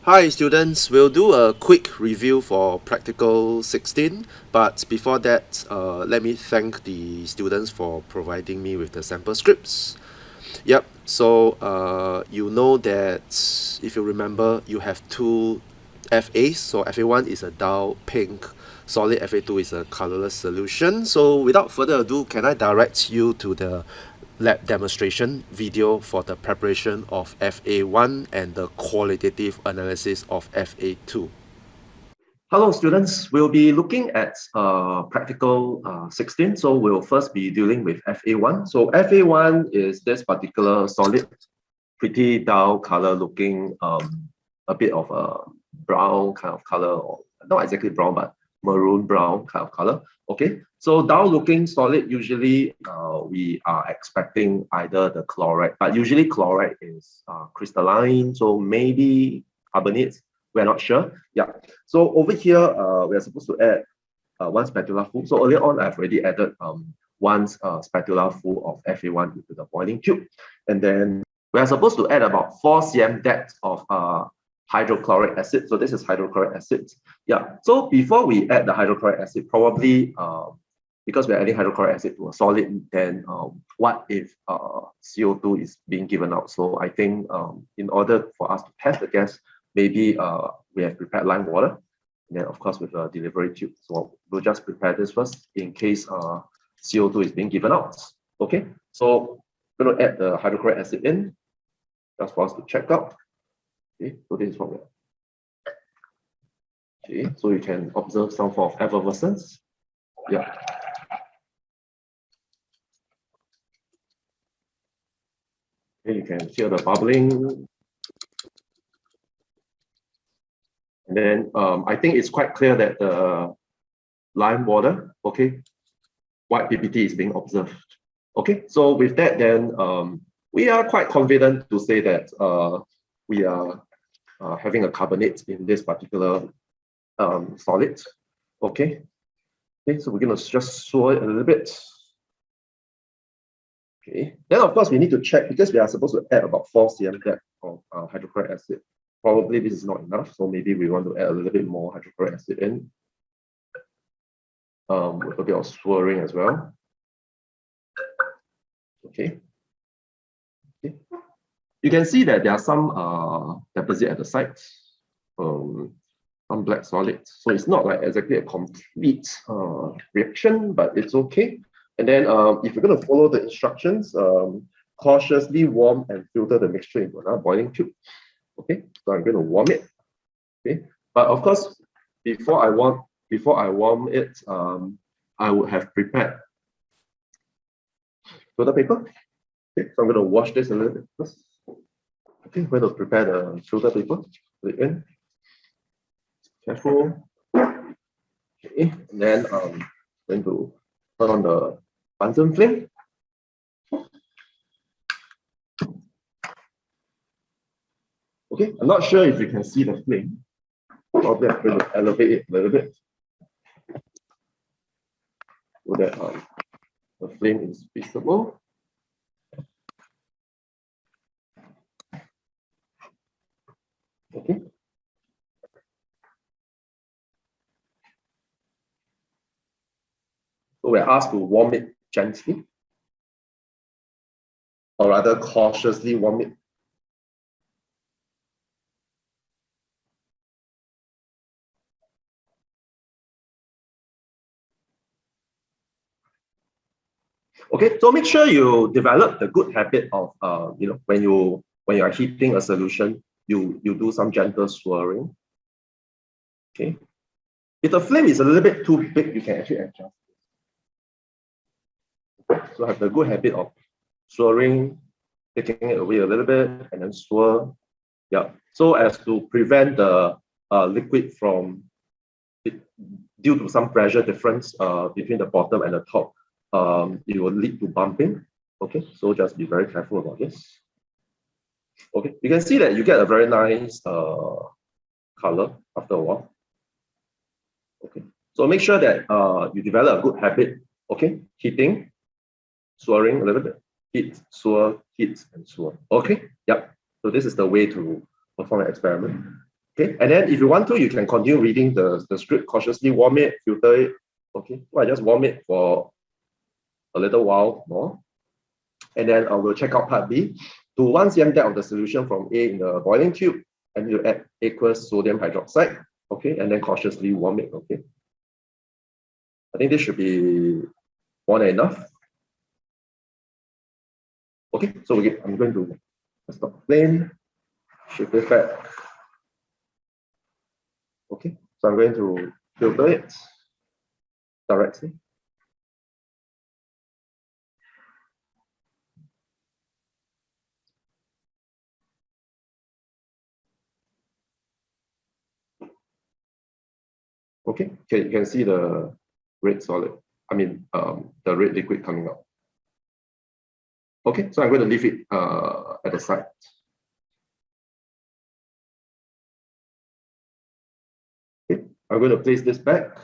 Hi students, we'll do a quick review for practical 16, but before that, let me thank the students for providing me with the sample scripts. Yep, so you know that if you remember, you have two FAs. So FA1 is a dull pink solid, FA2 is a colorless solution. So without further ado, can I direct you to the lab demonstration video for the preparation of FA1 and the qualitative analysis of FA2. Hello, students. We'll be looking at practical 16. So we'll first be dealing with FA1. So FA1 is this particular solid, pretty dull color looking, a bit of a brown kind of color, or not exactly brown, but maroon brown kind of color. Okay, so dull looking solid, usually we are expecting either the chloride, but usually chloride is crystalline, so maybe carbonates. We're not sure. Yeah. So over here, we are supposed to add one spatula full. So earlier on, I've already added one spatula full of FA1 into the boiling tube. And then we are supposed to add about 4 cm depth of hydrochloric acid. So this is hydrochloric acid. Yeah. So before we add the hydrochloric acid, probably because we're adding hydrochloric acid to a solid, then what if CO2 is being given out? So I think in order for us to test the gas, maybe we have prepared lime water, and then of course with a delivery tube. So we'll just prepare this first in case CO2 is being given out. Okay, so I'm going to add the hydrochloric acid in, just for us to check out. Okay, so this is what we're. Okay, so you can observe some form of effervescence. Yeah. Okay, you can hear the bubbling. And then I think it's quite clear that the lime water, okay, white PPT is being observed. Okay, so with that, then we are quite confident to say that we are having a carbonate in this particular solid. Okay, okay, so we're going to just swirl it a little bit. Okay, then of course we need to check because we are supposed to add about 4 cm depth of hydrochloric acid. Probably this is not enough, so maybe we want to add a little bit more hydrochloric acid in. With a bit of swirling as well. Okay. Okay. You can see that there are some deposit at the sides, some black solids. So it's not like exactly a complete reaction, but it's okay. And then if you're going to follow the instructions, cautiously warm and filter the mixture into another boiling tube. Okay, so I'm going to warm it. Okay, but of course, before I warm it, I would have prepared filter paper. Okay, so I'm going to wash this a little bit first. Okay, I'm going to prepare the filter paper. Put it in. Careful. Okay, and then I'm going to turn on the Bunsen flame. Okay, I'm not sure if you can see the flame. Probably I'm going to elevate it a little bit so that the flame is visible. Okay. So we're asked to warm it gently, or rather cautiously warm it. Okay, so make sure you develop the good habit of when you are heating a solution, you do some gentle swirling. Okay, if the flame is a little bit too big, you can actually adjust. Okay. So have the good habit of swirling, taking it away a little bit, and then swirl. Yeah, so as to prevent the liquid from, due to some pressure difference between the bottom and the top, it will lead to bumping. Okay, so just be very careful about this. Okay, you can see that you get a very nice color after a while. Okay, so make sure that you develop a good habit. Okay, heating, swirling a little bit, heat, swirl, heat, and swirl. Okay, yep. So this is the way to perform an experiment. Okay, and then if you want to, you can continue reading the script, cautiously warm it, filter it. Okay, so I just warm it for a little while more. And then I will check out part B. To 1 cm depth of the solution from A in the boiling tube, and you add aqueous sodium hydroxide. Okay, and then cautiously warm it. Okay, I think this should be more than enough. Okay, so I'm going to stop the flame, shift it back. Okay, so I'm going to filter it directly. Okay, you can see the red solid, the red liquid coming out. Okay, so I'm going to leave it at the side. Okay, I'm going to place this back.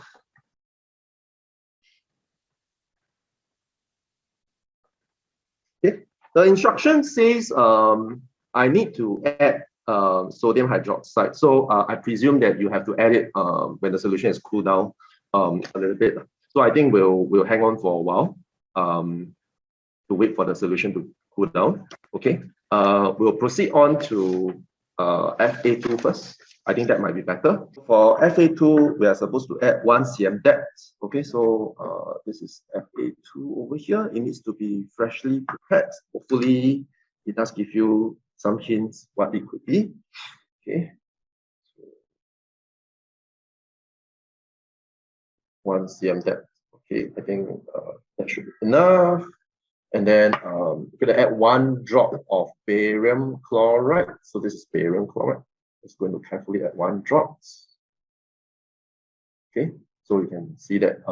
Okay, the instruction says I need to add sodium hydroxide. So I presume that you have to add it when the solution is cooled down a little bit. So I think we'll hang on for a while to wait for the solution to cool down. Okay, we'll proceed on to FA2 first. I think that might be better. For FA2, we are supposed to add 1 cm depth. Okay, so this is FA2 over here. It needs to be freshly prepared. Hopefully, it does give you some hints what it could be. Okay. 1 cm depth. Okay, I think that should be enough. And then I'm going to add 1 drop of barium chloride. So this is barium chloride. Just going to carefully add 1 drop. Okay, so you can see that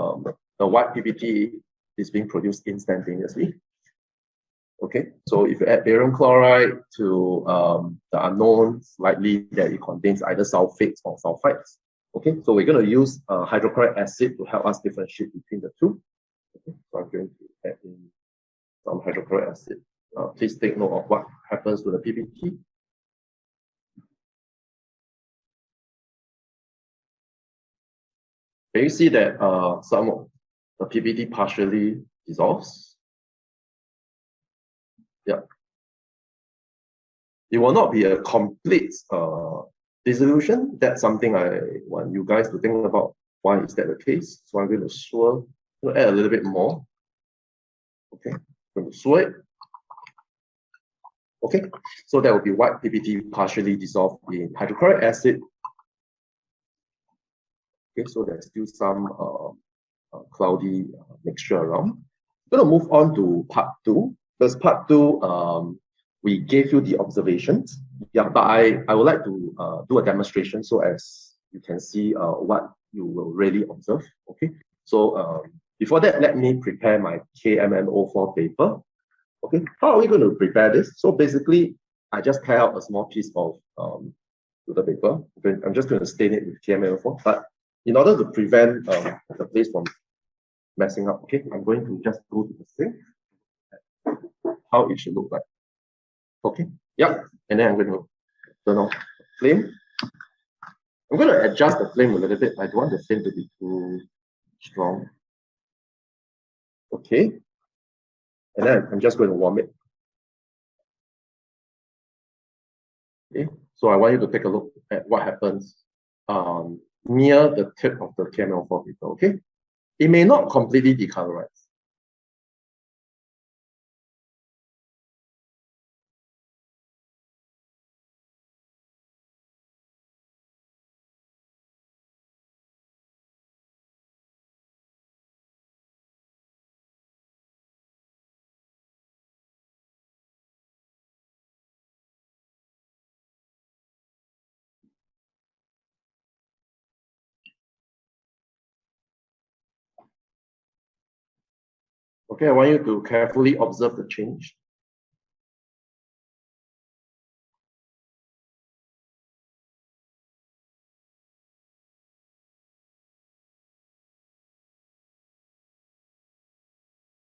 the white PPT is being produced instantaneously. Okay, so if you add barium chloride to the unknown, it's likely that it contains either sulfates or sulfites. Okay, so we're going to use hydrochloric acid to help us differentiate between the two. Okay, so I'm going to add in some hydrochloric acid. Please take note of what happens to the PPT. Can you see that some of the PPT partially dissolves? Yeah. It will not be a complete dissolution. That's something I want you guys to think about. Why is that the case? So I'm going to add a little bit more. Okay, I'm going to swirl it. Okay, so that will be white PPT partially dissolved in hydrochloric acid. Okay, so there's still some cloudy mixture around. I'm going to move on to part 2. Because part 2, we gave you the observations. Yeah, but I would like to do a demonstration so as you can see what you will really observe. Okay, so before that, let me prepare my KMNO4 paper. Okay, how are we going to prepare this? So basically, I just tear out a small piece of the paper. I'm just going to stain it with KMNO4. But in order to prevent the place from messing up, okay, I'm going to just go to the sink. How it should look like. Okay, yeah, and then I'm going to turn off the flame. I'm going to adjust the flame a little bit. I don't want the flame to be too strong. Okay, and then I'm just going to warm it. Okay, so I want you to take a look at what happens near the tip of the KML4 paper. Okay, it may not completely decolorize. Okay, I want you to carefully observe the change.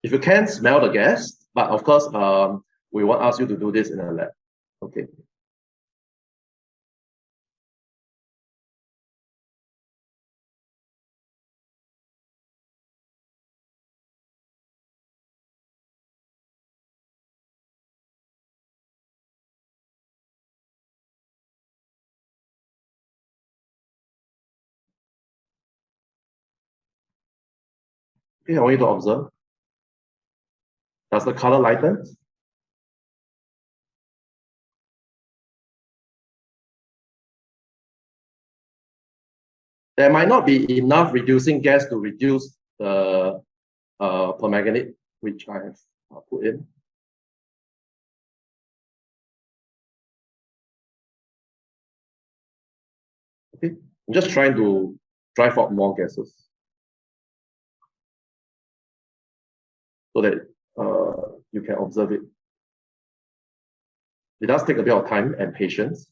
If you can, smell the gas, but of course, we won't ask you to do this in a lab. Okay. Okay, I want you to observe. Does the color lighten? There might not be enough reducing gas to reduce the permanganate, which I have put in. Okay, I'm just trying to drive out more gases so that you can observe it. It does take a bit of time and patience.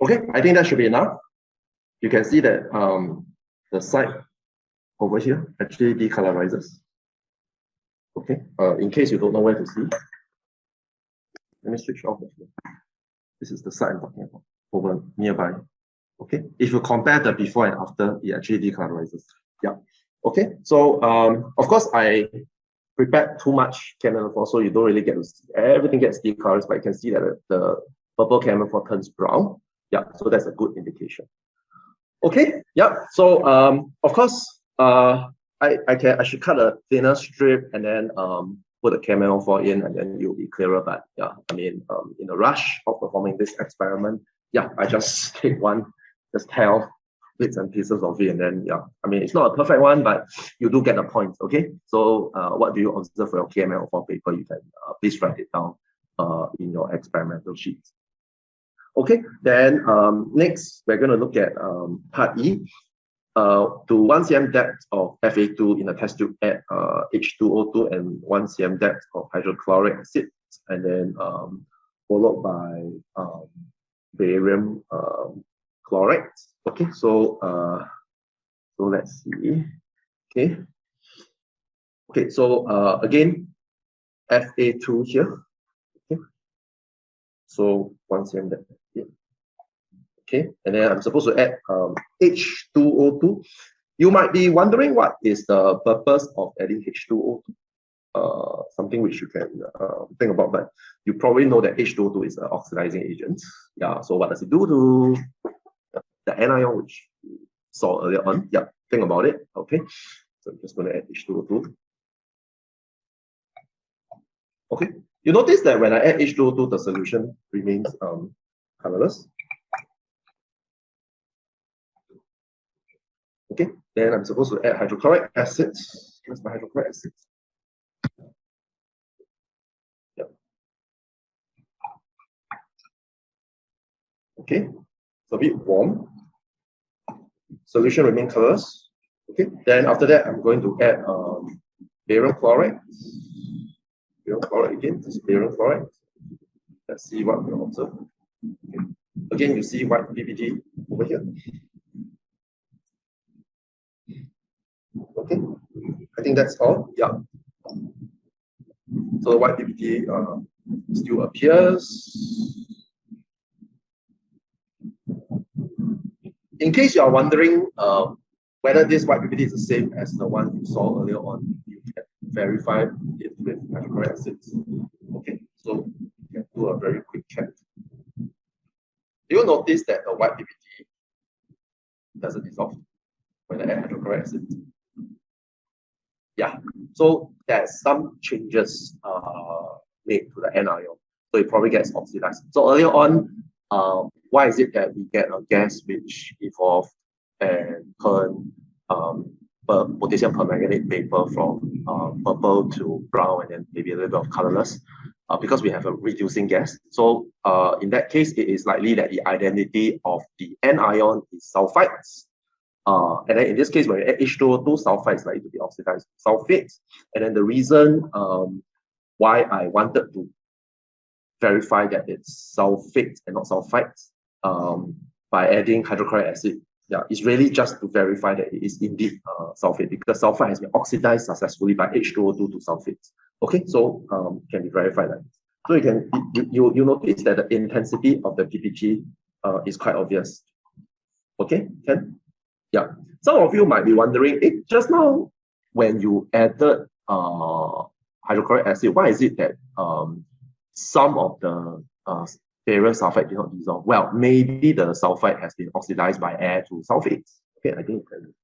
Okay, I think that should be enough. You can see that the side over here actually decolorizes. Okay, in case you don't know where to see, let me switch off the floor. This is the side I'm talking about, over nearby. Okay, if you compare the before and after, it actually decolorizes. Yeah. Okay, so of course I prepared too much ChemNO4, so you don't really get to see everything gets decolorized, but you can see that the purple ChemNO4 turns brown. Yeah, so that's a good indication. Okay, yeah. So of course, I should cut a thinner strip and then put a ChemNO4 in, and then you'll be clearer. But yeah, I mean, in a rush of performing this experiment, yeah, I just take one, just tell bits and pieces of it, and then yeah, I mean, it's not a perfect one, but you do get the point. Okay, so what do you observe for your ChemNO4 paper? You can please write it down in your experimental sheet. Okay, then next we're going to look at part E. To 1 cm depth of FA2 in a test tube, add H2O2 and 1 cm depth of hydrochloric acid, and then followed by barium chloride. Okay, so let's see. Okay, so again, FA2 here. Okay, so 1 cm depth. Okay, and then I'm supposed to add H2O2. You might be wondering what is the purpose of adding H2O2. Something which you can think about, but you probably know that H2O2 is an oxidizing agent. Yeah, so what does it do to the anion which we saw earlier on? Yeah, think about it. Okay, so I'm just going to add H2O2. Okay, you notice that when I add H2O2, the solution remains colorless. Okay, then I'm supposed to add hydrochloric acid. Where's my hydrochloric acid? Yep. Okay, it's a bit warm. Solution remains colorless. Okay, then after that, I'm going to add barium chloride. Barium chloride again, this is barium chloride. Let's see what we observe. Okay. Again, you see white PPT over here. Okay, I think that's all. Yeah. So the white PPT still appears. In case you are wondering whether this white PPT is the same as the one you saw earlier on, you can verify it with hydrochloric acids. Okay, so you can do a very quick check. Do you notice that the white PPT doesn't dissolve when I add hydrochloric acid? Yeah, so there's some changes made to the anion, so it probably gets oxidized. So earlier on, why is it that we get a gas which evolved and turn potassium permanganate vapor from purple to brown and then maybe a little bit of colorless? Because we have a reducing gas. So in that case, it is likely that the identity of the anion is sulfites. And then in this case, when we add H2O2, sulfite is likely to be oxidized to sulfate. And then the reason why I wanted to verify that it's sulfate and not sulfite by adding hydrochloric acid. Yeah, it's really just to verify that it is indeed sulfate, because sulfite has been oxidized successfully by H2O2 to sulfate. Okay, so can be verified like this. So you notice that the intensity of the PPT is quite obvious. Okay, can? Yeah. Some of you might be wondering, just now when you added hydrochloric acid, why is it that some of the barium sulfite did not dissolve? Well, maybe the sulfite has been oxidized by air to sulfates. Okay, I think you can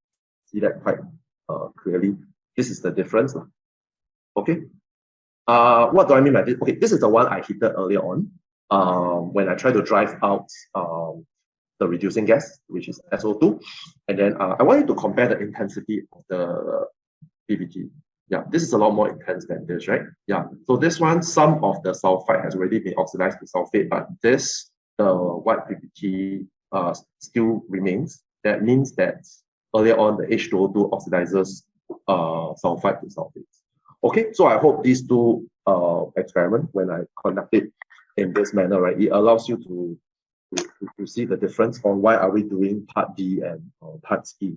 see that quite clearly. This is the difference. Okay. What do I mean by this? Okay, this is the one I heated earlier on when I try to drive out the reducing gas, which is SO2. And then I want you to compare the intensity of the PPT. Yeah, this is a lot more intense than this, right? Yeah, so this one, some of the sulfite has already been oxidized to sulfate, but this, the white PPT still remains. That means that earlier on, the H2O2 oxidizes sulfite to sulfate. Okay, so I hope these two experiments, when I conduct it in this manner, right, it allows you to see the difference on why are we doing part D and part E.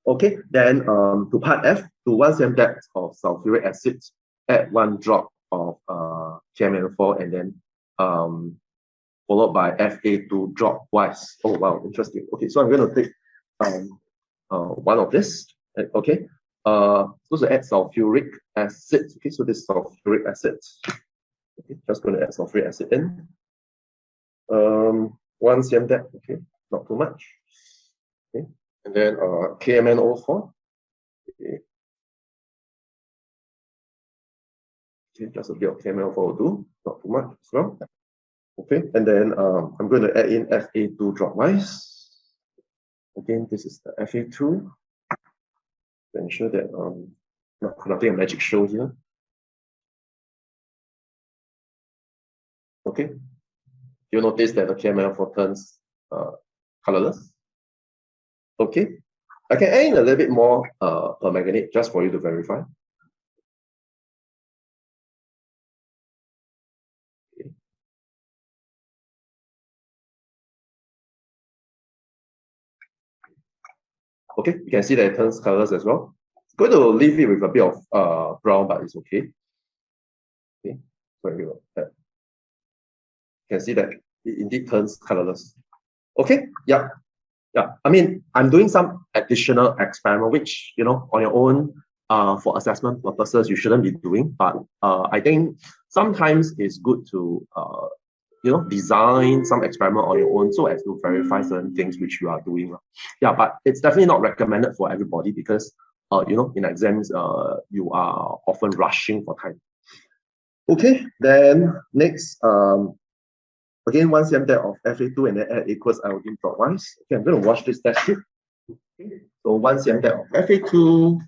Okay, then to part F, to 1 cm depth of sulfuric acid, add 1 drop of KMnO4 and then followed by Fa2 drop twice. Oh wow, interesting. Okay, so I'm going to take one of this. Okay, supposed to add sulfuric acid. Okay, so this sulfuric acid. Okay, just going to add sulfuric acid in. 1 cm depth. Okay, not too much. Okay. And then KMnO4. Okay. Okay, just a bit of KMnO4 will do, not too much as well. Okay, and then I'm going to add in Fa2 dropwise. Again, this is the Fa2. To ensure that not conducting a magic show here. Okay, you'll notice that the KMnO4 turns colorless. Okay, I can add in a little bit more manganate just for you to verify. Okay, you can see that it turns colors as well. It's going to leave it with a bit of brown, but it's okay. Okay, so you can see that it indeed turns colorless. Okay, yeah. Yeah, I mean, I'm doing some additional experiment, which, you know, on your own, for assessment purposes, you shouldn't be doing. But I think sometimes it's good to, you know, design some experiment on your own so as to verify certain things which you are doing. Yeah, but it's definitely not recommended for everybody because, you know, in exams, you are often rushing for time. Okay, then next, again, 1 cm depth of Fa2 and then add aqueous iodine dropwise. Okay, I'm going to wash this test strip. Okay. So 1 cm depth of Fa2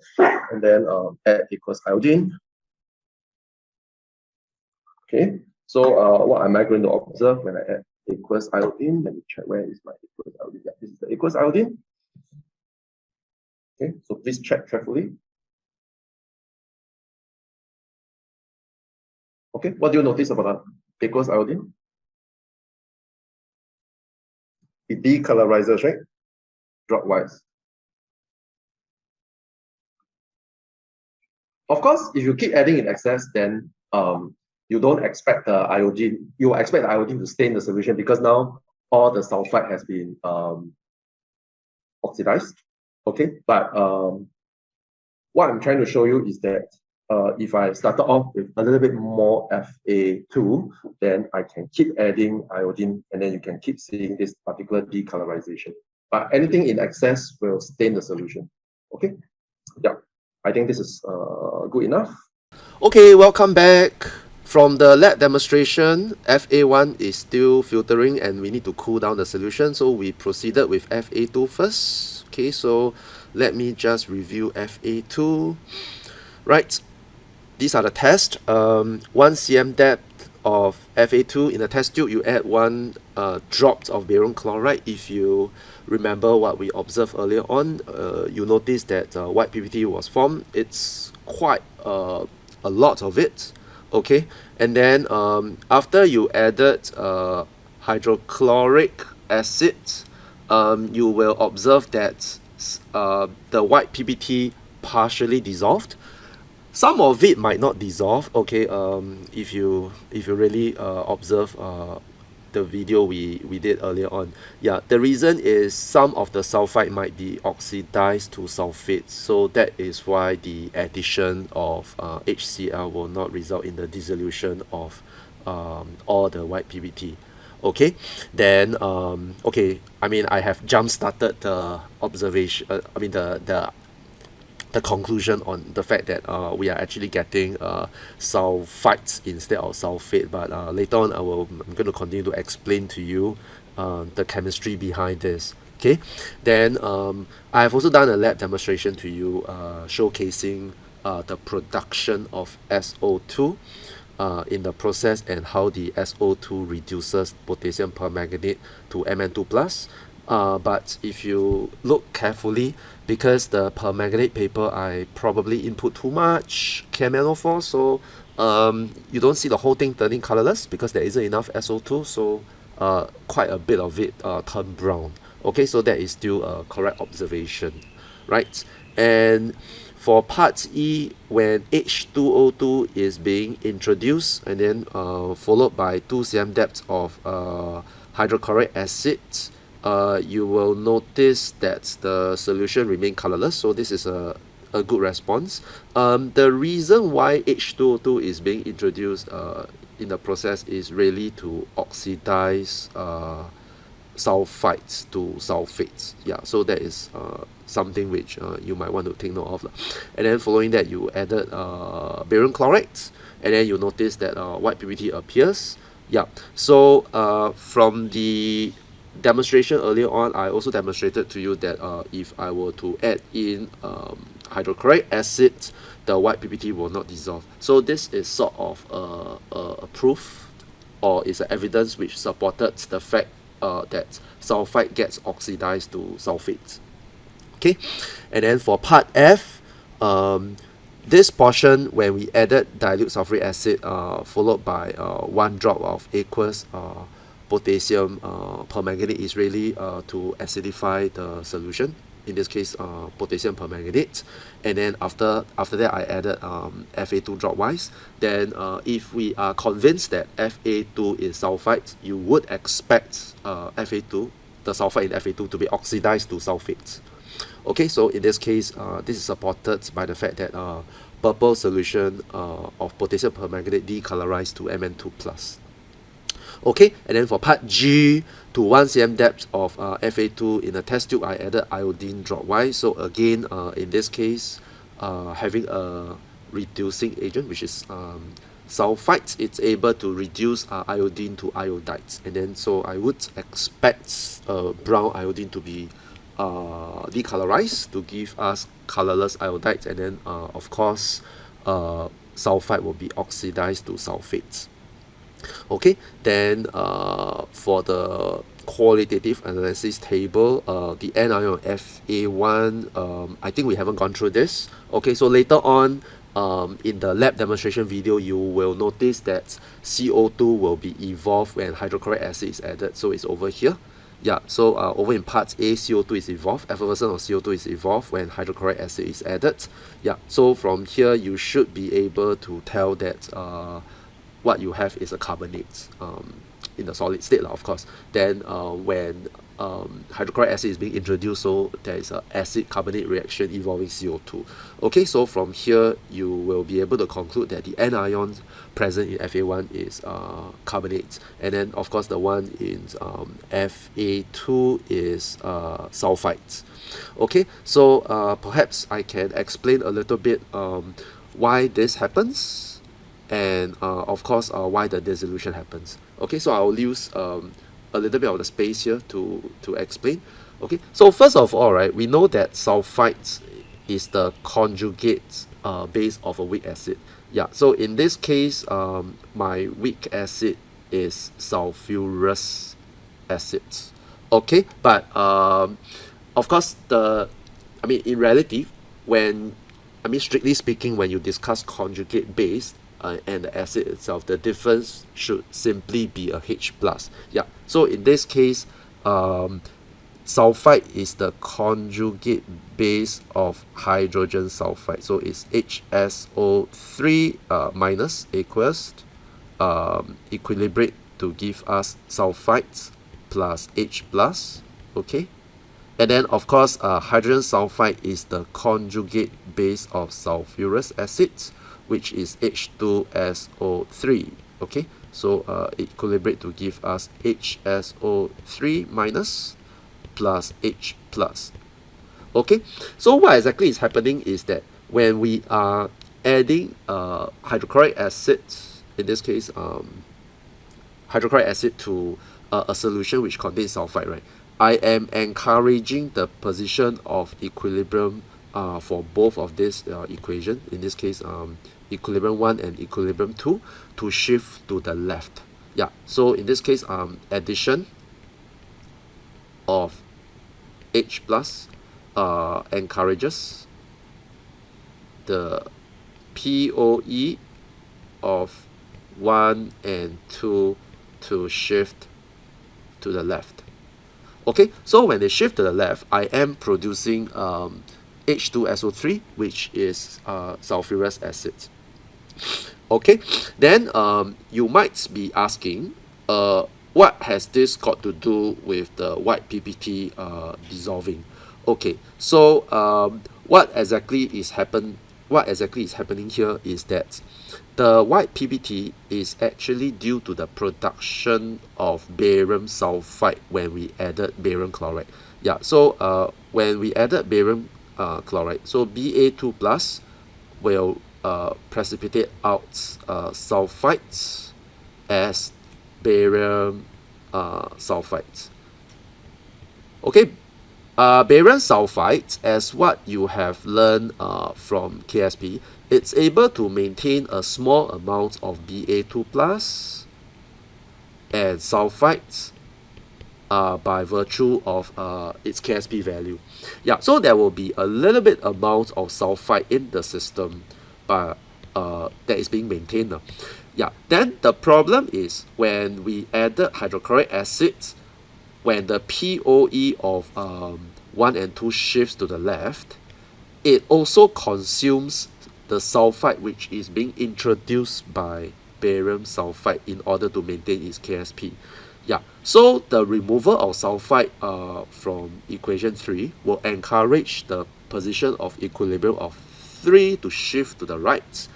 and then add aqueous iodine. Okay, so what am I going to observe when I add aqueous iodine? Let me check where is my aqueous iodine. Yeah, this is the aqueous iodine. Okay, so please check carefully. Okay, what do you notice about the aqueous iodine? It decolourises, right? Dropwise. Of course, if you keep adding in excess, then you don't expect the iodine. You expect the iodine to stay in the solution because now all the sulfite has been oxidized. Okay, but what I'm trying to show you is that if I started off with a little bit more Fa2, then I can keep adding iodine and then you can keep seeing this particular decolorization. But anything in excess will stain the solution. Okay, yeah, I think this is good enough. Okay, welcome back. From the lab demonstration, FA1 is still filtering and we need to cool down the solution, so we proceeded with FA2 first. Okay, so let me just review FA2. Right, these are the tests. 1 cm depth of Fa2 in a test tube, you add 1 drop of barium chloride. If you remember what we observed earlier on, you notice that white PPT was formed. It's quite a lot of it. Okay, and then after you added hydrochloric acid, you will observe that the white PPT partially dissolved. Some of it might not dissolve. Okay, if you really observe the video we did earlier on. Yeah, the reason is some of the sulfite might be oxidized to sulfate, so that is why the addition of HCl will not result in the dissolution of all the white PBT. Okay, then okay, I mean, I have jump started the observation, I mean the conclusion on the fact that we are actually getting sulfites instead of sulfate, but later on I'm going to continue to explain to you the chemistry behind this. Okay, then I have also done a lab demonstration to you showcasing the production of SO2 in the process, and how the SO2 reduces potassium permanganate to Mn2 plus. But if you look carefully, because the permanganate paper I probably input too much KMNO4, so you don't see the whole thing turning colorless because there isn't enough SO2, so quite a bit of it turned brown. Okay, so that is still a correct observation, right? And for part E, when H2O2 is being introduced and then followed by 2 cm depth of hydrochloric acid, you will notice that the solution remain colorless, so this is a good response. The reason why H2O2 is being introduced in the process is really to oxidize sulfites to sulfates. Yeah, so that is something which you might want to take note of. And then following that, you added barium chloride, and then you notice that white PBT appears. Yeah, so from the demonstration earlier on, I also demonstrated to you that if I were to add in hydrochloric acid, the white PBT will not dissolve. So this is sort of a proof, or is an evidence which supported the fact that sulfite gets oxidized to sulfate. Okay, and then for part F, this portion when we added dilute sulfuric acid followed by 1 drop of aqueous potassium permanganate is really to acidify the solution, in this case potassium permanganate. And then after that I added Fa2 dropwise. Then if we are convinced that Fa2 is sulfite, you would expect Fa2, the sulfite in Fa2, to be oxidized to sulfates. Okay, so in this case this is supported by the fact that purple solution of potassium permanganate decolorized to Mn2 plus. Okay, and then for part G, to 1 cm depth of Fa2 in a test tube, I added iodine dropwise. So again, in this case, having a reducing agent, which is sulfite, it's able to reduce iodine to iodides. And then so I would expect brown iodine to be decolorized to give us colorless iodides, and then of course sulfite will be oxidized to sulfates. Okay, then for the qualitative analysis table, the anion of FA1, I think we haven't gone through this. Okay, so later on in the lab demonstration video, you will notice that CO2 will be evolved when hydrochloric acid is added, so it's over here. Yeah, so over in part A, CO2 is evolved, effervescence of CO2 is evolved when hydrochloric acid is added. Yeah, so from here you should be able to tell that what you have is a carbonate in the solid state, of course. Then when hydrochloric acid is being introduced, so there is an acid carbonate reaction involving CO2. Okay, so from here you will be able to conclude that the anion present in Fa1 is carbonate, and then of course the one in Fa2 is sulfite. Okay, so perhaps I can explain a little bit why this happens, and of course why the dissolution happens. Okay, so I'll use a little bit of the space here to explain. Okay, so first of all, right, we know that sulfite is the conjugate base of a weak acid. Yeah, so in this case my weak acid is sulfurous acid. Okay, but of course in reality, when strictly speaking, when you discuss conjugate base, and the acid itself, the difference should simply be a H plus. Yeah, so in this case, sulfite is the conjugate base of hydrogen sulfide, so it's HSO3 minus aqueous, equilibrate to give us sulfites plus H plus. Okay, and then of course hydrogen sulfide is the conjugate base of sulfurous acid, which is H2SO3. Okay, so equilibrate to give us HSO3 minus plus H plus. Okay, so what exactly is happening is that when we are adding hydrochloric acid, in this case hydrochloric acid, to a solution which contains sulfite, right, I am encouraging the position of equilibrium for both of this equation, in this case equilibrium 1 and equilibrium 2, to shift to the left. Yeah, so in this case addition of H plus encourages the POE of 1 and 2 to shift to the left. Okay, so when they shift to the left, I am producing H2SO3, which is sulfurous acid. Okay, then you might be asking, what has this got to do with the white PPT dissolving? Okay, so what exactly is happening here is that the white PPT is actually due to the production of barium sulfite when we added barium chloride. Yeah, so when we added barium chloride, so Ba2 plus will precipitate out sulfites as barium sulfite. Okay, barium sulfite, as what you have learned from KSP, it's able to maintain a small amount of Ba2 plus and sulfites by virtue of its KSP value. Yeah, so there will be a little bit amount of sulfite in the system, but that is being maintained now. Yeah, then the problem is when we added hydrochloric acid, when the POE of 1 and 2 shifts to the left, it also consumes the sulfite which is being introduced by barium sulfite in order to maintain its KSP. Yeah, so the removal of sulfite from equation 3 will encourage the position of equilibrium of 3 to shift to the right.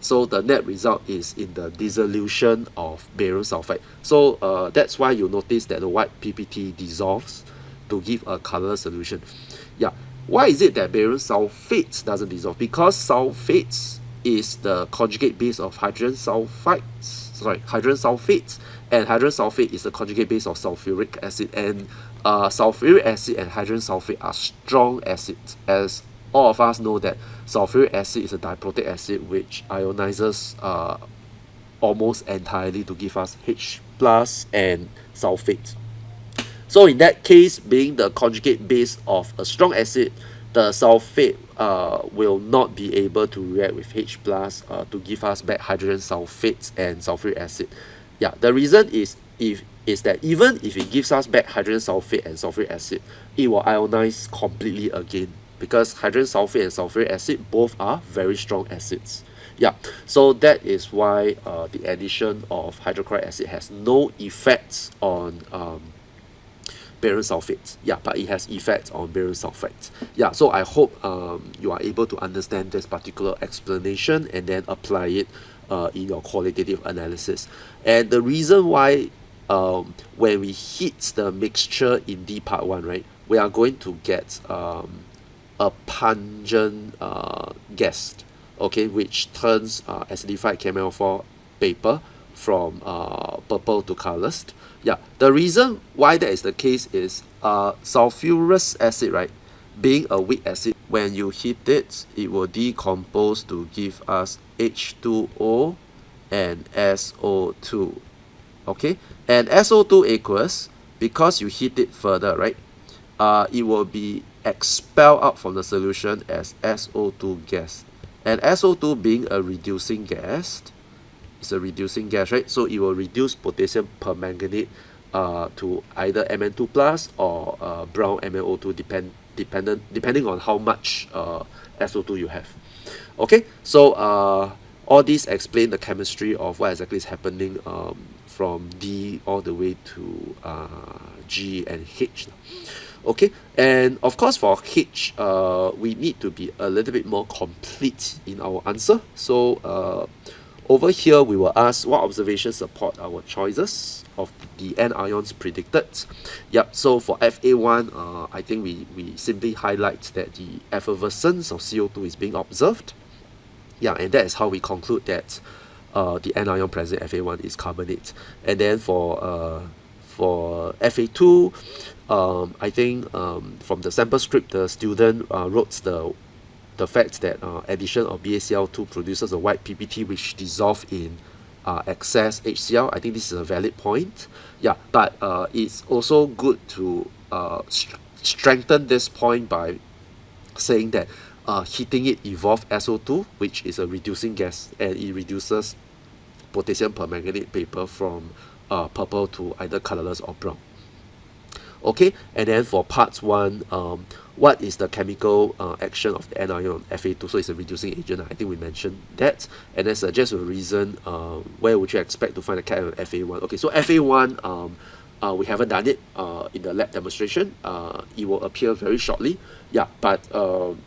So the net result is in the dissolution of barium sulfite. So that's why you notice that the white PPT dissolves to give a color solution. Yeah, why is it that barium sulfate doesn't dissolve? Because sulfates is the conjugate base of hydrogen sulfate, and hydrogen sulfate is the conjugate base of sulfuric acid, and sulfuric acid and hydrogen sulfate are strong acids, as all of us know that sulfuric acid is a diprotic acid which ionizes almost entirely to give us H plus and sulfate. So in that case, being the conjugate base of a strong acid, the sulfate will not be able to react with H plus to give us back hydrogen sulfates and sulfuric acid. Yeah, the reason is that even if it gives us back hydrogen sulfate and sulfuric acid, it will ionize completely again, because hydrogen sulfate and sulfuric acid both are very strong acids. Yeah, so that is why the addition of hydrochloric acid has no effects on barium sulfate. Yeah, but it has effects on barium sulfite. Yeah, so I hope you are able to understand this particular explanation and then apply it in your qualitative analysis. And the reason why when we heat the mixture in D part 1, right, we are going to get a pungent gas, okay, which turns acidified camphor paper from purple to colorless. Yeah, the reason why that is the case is sulfurous acid, right, being a weak acid, when you heat it, it will decompose to give us H2O and SO2. Okay, and SO2 aqueous, because you heat it further, right, it will be expelled out from the solution as SO2 gas. And SO2 being a reducing gas, it's a reducing gas, right? So it will reduce potassium permanganate to either Mn2 plus or brown MnO2 depending on how much SO2 you have. Okay, so all these explain the chemistry of what exactly is happening from D all the way to G and H. Okay, and of course for H, we need to be a little bit more complete in our answer. So over here, we will ask what observations support our choices of the N ions predicted. Yep, so for FA1, I think we simply highlight that the effervescence of CO2 is being observed. Yeah, and that is how we conclude that the N ion present in FA1 is carbonate. And then for FA2, I think from the sample script, the student wrote the fact that addition of BaCl2 produces a white PPT which dissolve in excess HCl. I think this is a valid point. Yeah, but it's also good to strengthen this point by saying that heating it evolve SO2, which is a reducing gas, and it reduces potassium permanganate vapor from purple to either colorless or brown. Okay, and then for part 1, what is the chemical action of the anion on Fa2? So it's a reducing agent. I think we mentioned that, and then suggest a reason where would you expect to find a cation on Fa1. Okay, so Fa1, we haven't done it in the lab demonstration. It will appear very shortly. Yeah, but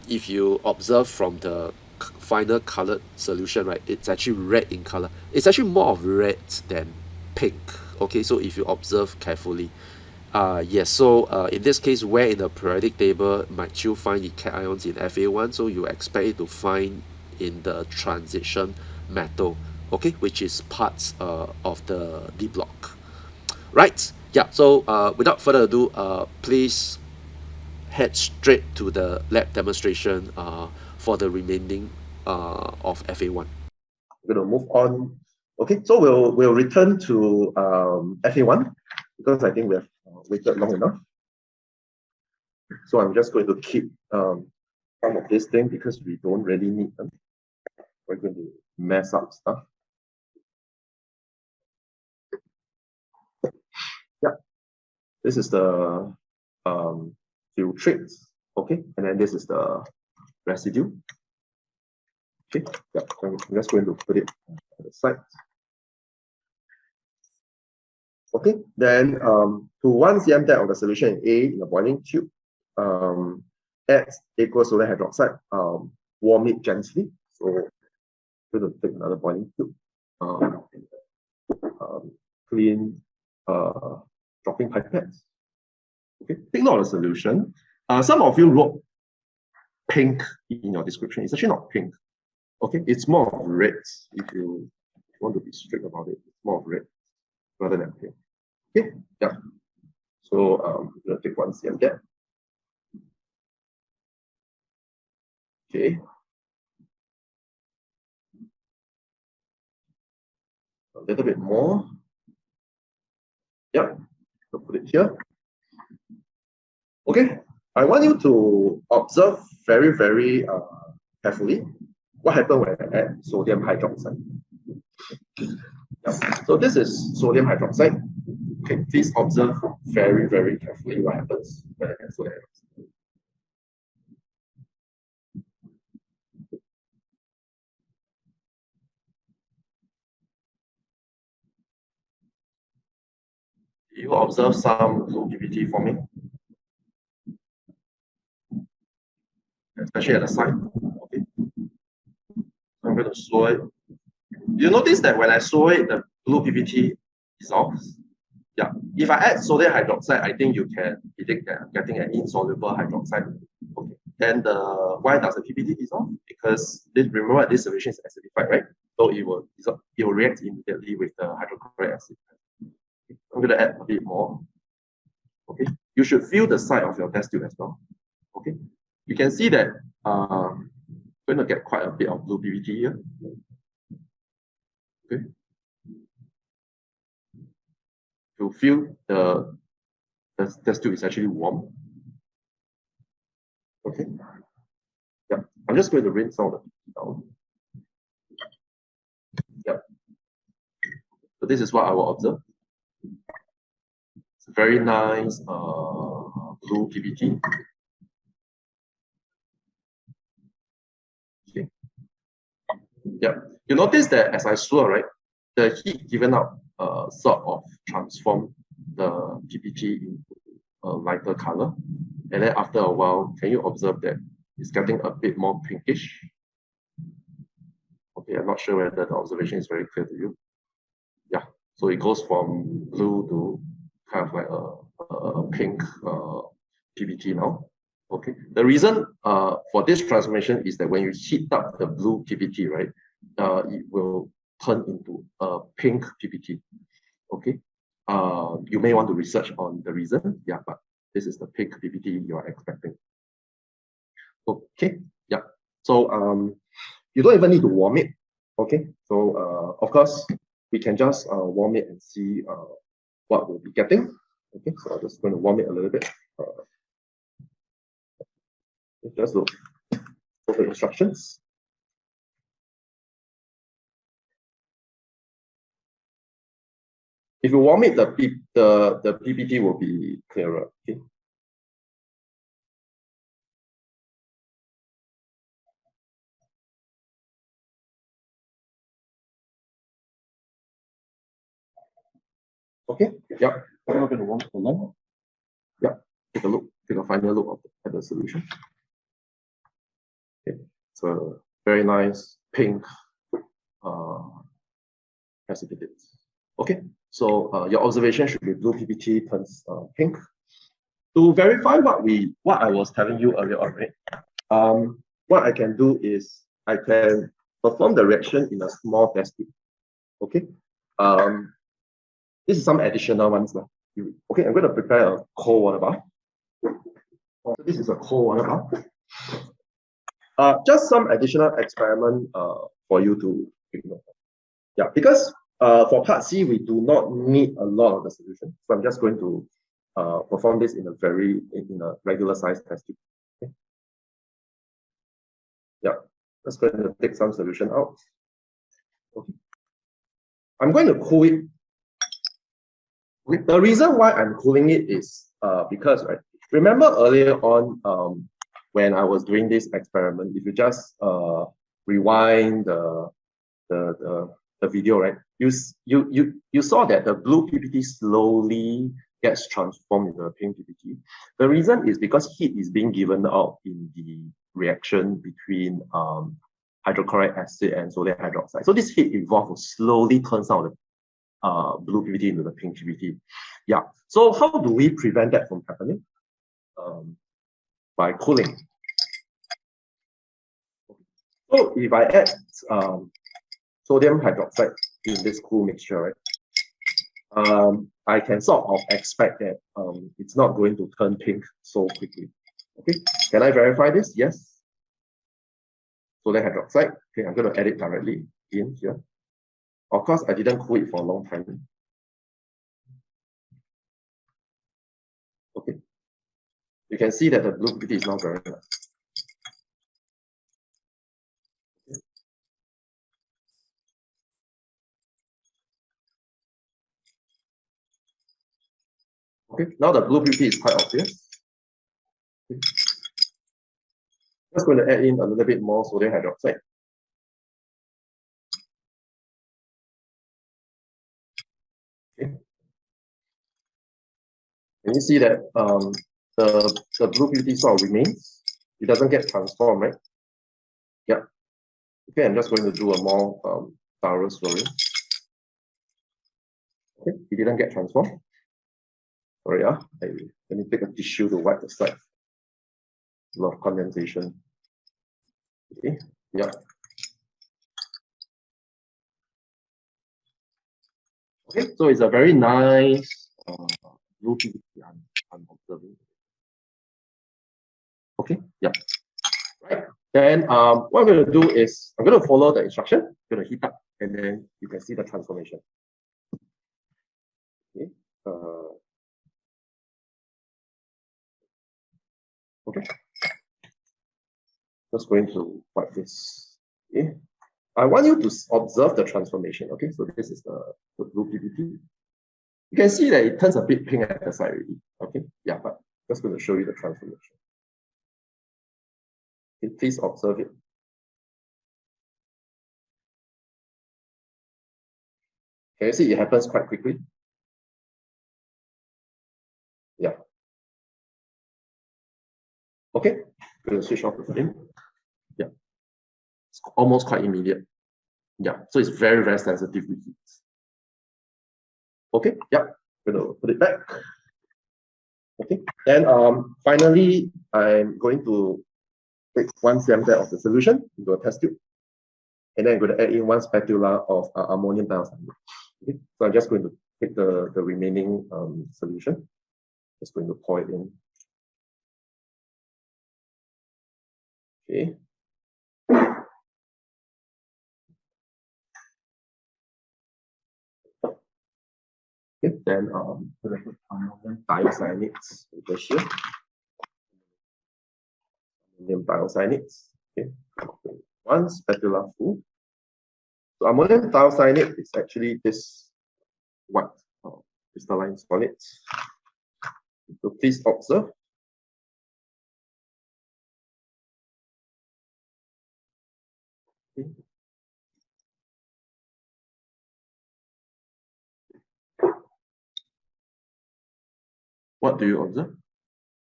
if you observe from the final colored solution, right, it's actually red in color. It's actually more of red than pink. Okay, so if you observe carefully. Yes, so in this case, where in the periodic table might you find the cations in Fa1? So you expect it to find in the transition metal, okay, which is parts of the D block. Right, yeah, so without further ado, please head straight to the lab demonstration for the remaining of FA1. We're going to move on. Okay, so we'll return to FA1 because I think we have waited long enough. So I'm just going to keep some of this thing because we don't really need them. We're going to mess up stuff. Yeah, this is the filtrate, okay, and then this is the residue. Okay, yeah, I'm just going to put it on the side. Okay, then to 1 cm depth of the solution in A in a boiling tube, add aqueous sodium hydroxide, warm it gently. So I'm going to take another boiling tube, clean dropping pipettes. Okay, take note of the solution. Some of you wrote pink in your description. It's actually not pink. Okay, it's more of red. If you want to be strict about it, it's more of red rather than pink. Okay, yeah. So I'm going to take 1 cm depth. Okay. A little bit more. Yeah, I'll put it here. Okay, I want you to observe very, very carefully what happened when I add sodium hydroxide. Yeah. So this is sodium hydroxide. Okay, please observe very, very carefully what happens when I add sodium hydroxide. You observe some low PPT forming, especially at the side. Okay, I'm going to slow it. You notice that when I slow it, the blue PPT dissolves. Yeah, if I add sodium hydroxide, I think you can predict that I'm getting an insoluble hydroxide. Okay, then why does the PPT dissolve? Because remember this solution is acidified, right? So it will react immediately with the hydrochloric acid. I'm going to add a bit more. Okay, you should feel the side of your test tube as well. Okay, you can see that I'm going to get quite a bit of blue PPT here. Okay, to feel the test tube is actually warm. Okay, yeah, I'm just going to rinse out the down. Yeah, this is what I will observe. It's a very nice blue PPT. Okay. Yeah, you notice that as I swirl, right, the heat given out sort of transform the PPT into a lighter color. And then after a while, can you observe that it's getting a bit more pinkish? Okay, I'm not sure whether the observation is very clear to you. Yeah, so it goes from blue to kind of like a pink PPT now. Okay, the reason for this transformation is that when you heat up the blue PPT, right, it will turn into a pink PPT. Okay, you may want to research on the reason. Yeah, but this is the pink PPT you are expecting. Okay, yeah. So you don't even need to warm it. Okay, so of course we can just warm it and see what we'll be getting. Okay, so I'm just going to warm it a little bit. Just look over the instructions. If you warm it, the PPT will be clearer. Okay. Okay. Yeah. I'm not going to warm it for long. Yeah. Take a look. Take a final look at the solution. Okay. So very nice pink precipitate. Okay. So your observation should be blue PPT turns pink. To verify what I was telling you earlier on, right? What I can do is I can perform the reaction in a small test tube. Okay. This is some additional ones now. Okay, I'm going to prepare a cold water bath. So this is a cold water bath. Just some additional experiment for you to ignore. Yeah, because for part C, we do not need a lot of the solution. So I'm just going to perform this in a regular size test tube. Okay. Yeah, just going to take some solution out. Okay. I'm going to cool it. The reason why I'm cooling it is because, right, remember earlier on when I was doing this experiment, if you just rewind the video, right, you saw that the blue PPT slowly gets transformed into a pink PPT. The reason is because heat is being given out in the reaction between hydrochloric acid and sodium hydroxide. So this heat involved slowly turns out the blue PPT into the pink PPT. Yeah. So how do we prevent that from happening? By cooling. So if I add sodium hydroxide in this cool mixture, right, I can sort of expect that it's not going to turn pink so quickly. Okay. Can I verify this? Yes. Sodium hydroxide. Okay, I'm going to add it directly in here. Of course, I didn't cool it for a long time. Okay. You can see that the blue PPT is now very nice. Okay, now the blue PPT is quite obvious. Okay. Just going to add in a little bit more sodium hydroxide. Okay. Can you see that the blue PPT sort of remains? It doesn't get transformed, right? Yeah. Okay, I'm just going to do a more thorough swirling. Okay, it didn't get transformed. Sorry, let me take a tissue to wipe the side. A lot of condensation. Okay, yeah. Okay, so it's a very nice blue PPT I'm observing. Okay, yeah. Right. Then what I'm going to do is I'm going to follow the instruction. I'm going to heat up, and then you can see the transformation. Okay. Okay. Just going to wipe this. Okay. I want you to observe the transformation. Okay, so this is the blue PPT. You can see that it turns a bit pink at the side already. Okay, yeah, but I'm just going to show you the transformation. Okay, please observe it. Can you see it happens quite quickly? Yeah. Okay, I'm going to switch off the flame. Yeah, it's almost quite immediate. Yeah, so it's very, very sensitive to heat. Okay, yeah, I'm going to put it back. Okay, then finally, I'm going to take 1 cm of the solution into a test tube. And then I'm going to add in 1 spatula of ammonium thiocyanate. Okay, so I'm just going to take the remaining solution. Just going to pour it in. Okay. Okay, then ammonium thiocyanate over here. Ammonium thiocyanate. Okay, 1 spatula full. So ammonium thiocyanate is actually this white crystalline solid. So please observe. Okay. What do you observe?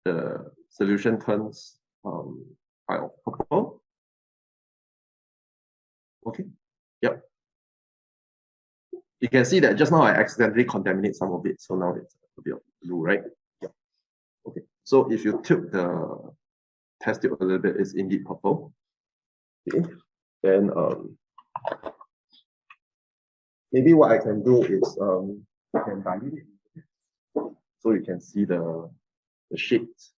The solution turns quite purple. Okay. Yep. You can see that just now I accidentally contaminate some of it, so now it's a bit of blue, right? Yeah. Okay. So if you tilt the test tube a little bit, it's indeed purple. Okay. Then maybe what I can do is I can dilute it so you can see the shades.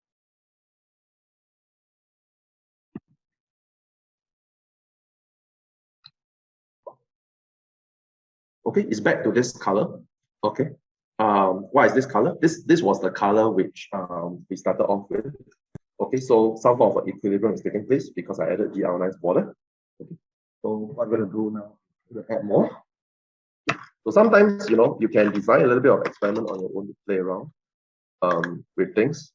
Okay, it's back to this color. Okay. Why is this color? This was the color which we started off with. Okay, so some form of equilibrium is taking place because I added deionized water. Okay, so what I'm going to do now, I'm going to add more. So sometimes, you can design a little bit of experiment on your own to play around with things.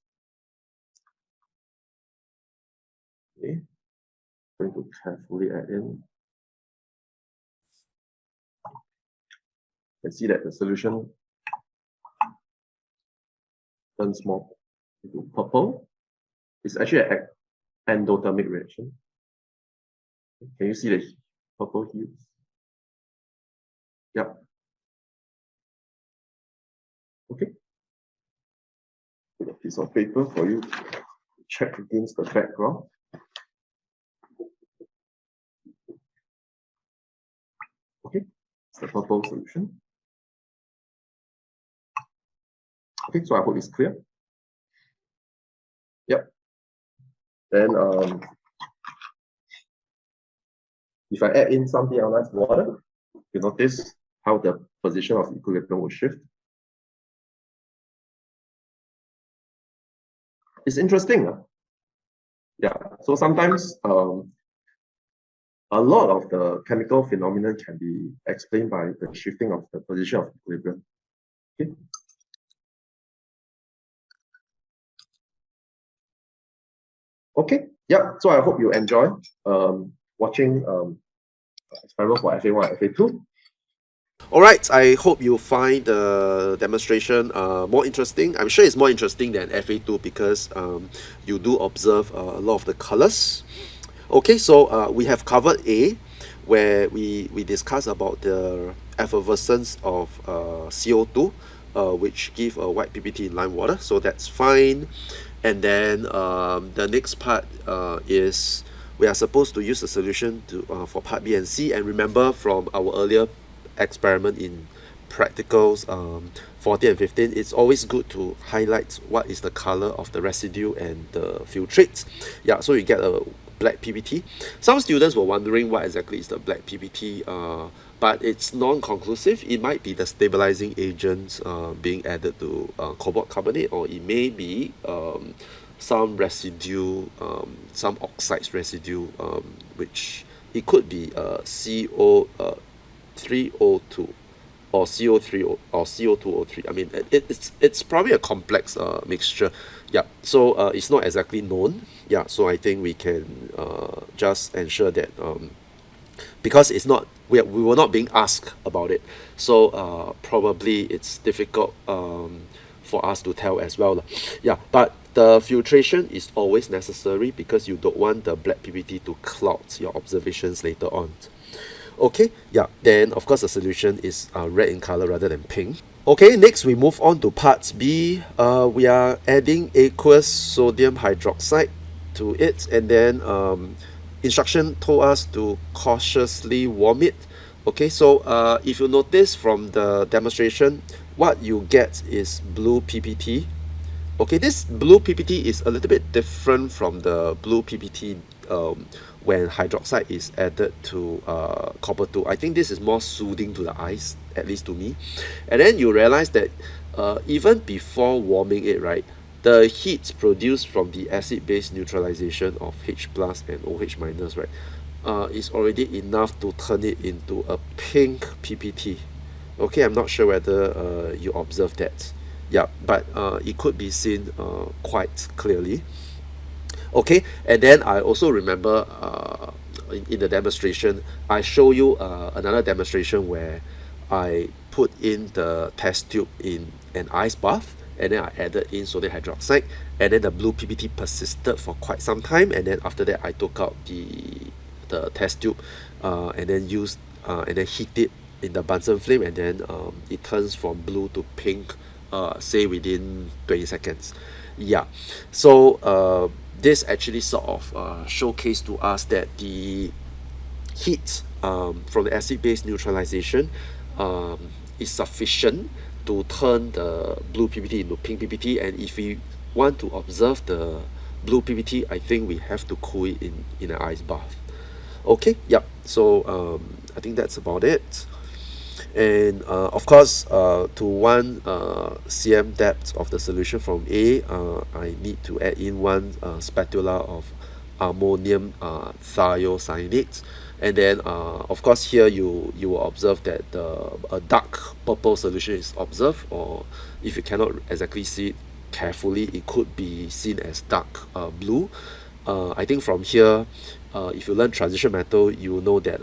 Okay, I'm going to carefully add in. You can see that the solution turns more into purple. It's actually an endothermic reaction. Can you see the purple hues? Yeah. Okay. Put a piece of paper for you to check against the background. Okay, it's the purple solution. Okay, so I hope it's clear. Yep. Then if I add in some deionized water, you notice how the position of equilibrium will shift. It's interesting. Yeah, so sometimes a lot of the chemical phenomena can be explained by the shifting of the position of equilibrium. Okay. Okay, yeah, so I hope you enjoy watching experiment for FA1 and FA2. Alright, I hope you find the demonstration more interesting. I'm sure it's more interesting than FA2 because you do observe a lot of the colors. Okay, so we have covered A, where we discuss about the effervescence of CO2, which give a white PPT in lime water, so that's fine. And then the next part is we are supposed to use the solution to for part B and C. And remember from our earlier experiment in practicals 14 and 15, it's always good to highlight what is the color of the residue and the filtrates. Yeah, so you get a black PPT. Some students were wondering what exactly is the black PPT, but it's non-conclusive. It might be the stabilizing agents being added to cobalt carbonate, or it may be some residue, some oxides residue, which it could be CO3O2 or CO3 or CO2O3. I mean, it's probably a complex mixture. Yeah, so it's not exactly known. Yeah, so I think we can just ensure that because it's not we were not being asked about it, so probably it's difficult for us to tell as well lah. Yeah, but the filtration is always necessary because you don't want the black PPT to cloud your observations later on. Okay, yeah, then of course the solution is red in color rather than pink. Okay, next we move on to part B. We are adding aqueous sodium hydroxide to it, and then instruction told us to cautiously warm it. Okay, so if you notice from the demonstration, what you get is blue PPT. Okay, this blue PPT is a little bit different from the blue PPT when hydroxide is added to copper 2. I think this is more soothing to the eyes, at least to me. And then you realize that even before warming it, right, the heat produced from the acid-base neutralisation of H plus and OH minus, right, is already enough to turn it into a pink PPT. Okay, I'm not sure whether you observed that. Yeah, but it could be seen quite clearly. Okay, and then I also remember in the demonstration, I show you another demonstration where I put in the test tube in an ice bath, and then I added in sodium hydroxide, and then the blue PPT persisted for quite some time, and then after that I took out the test tube and then used and then heat it in the Bunsen flame, and then it turns from blue to pink, say within 20 seconds. Yeah, so this actually sort of showcased to us that the heat from the acid-base neutralization is sufficient to turn the blue PPT into pink PPT, and if we want to observe the blue PPT, I think we have to cool it in an ice bath. Okay, yep, so I think that's about it. And of course, to 1 cm depth of the solution from A, I need to add in 1 spatula of ammonium thiocyanate, and then of course here you will observe that a dark purple solution is observed, or if you cannot exactly see it carefully, it could be seen as dark blue. I think from here, if you learn transition metal, you will know that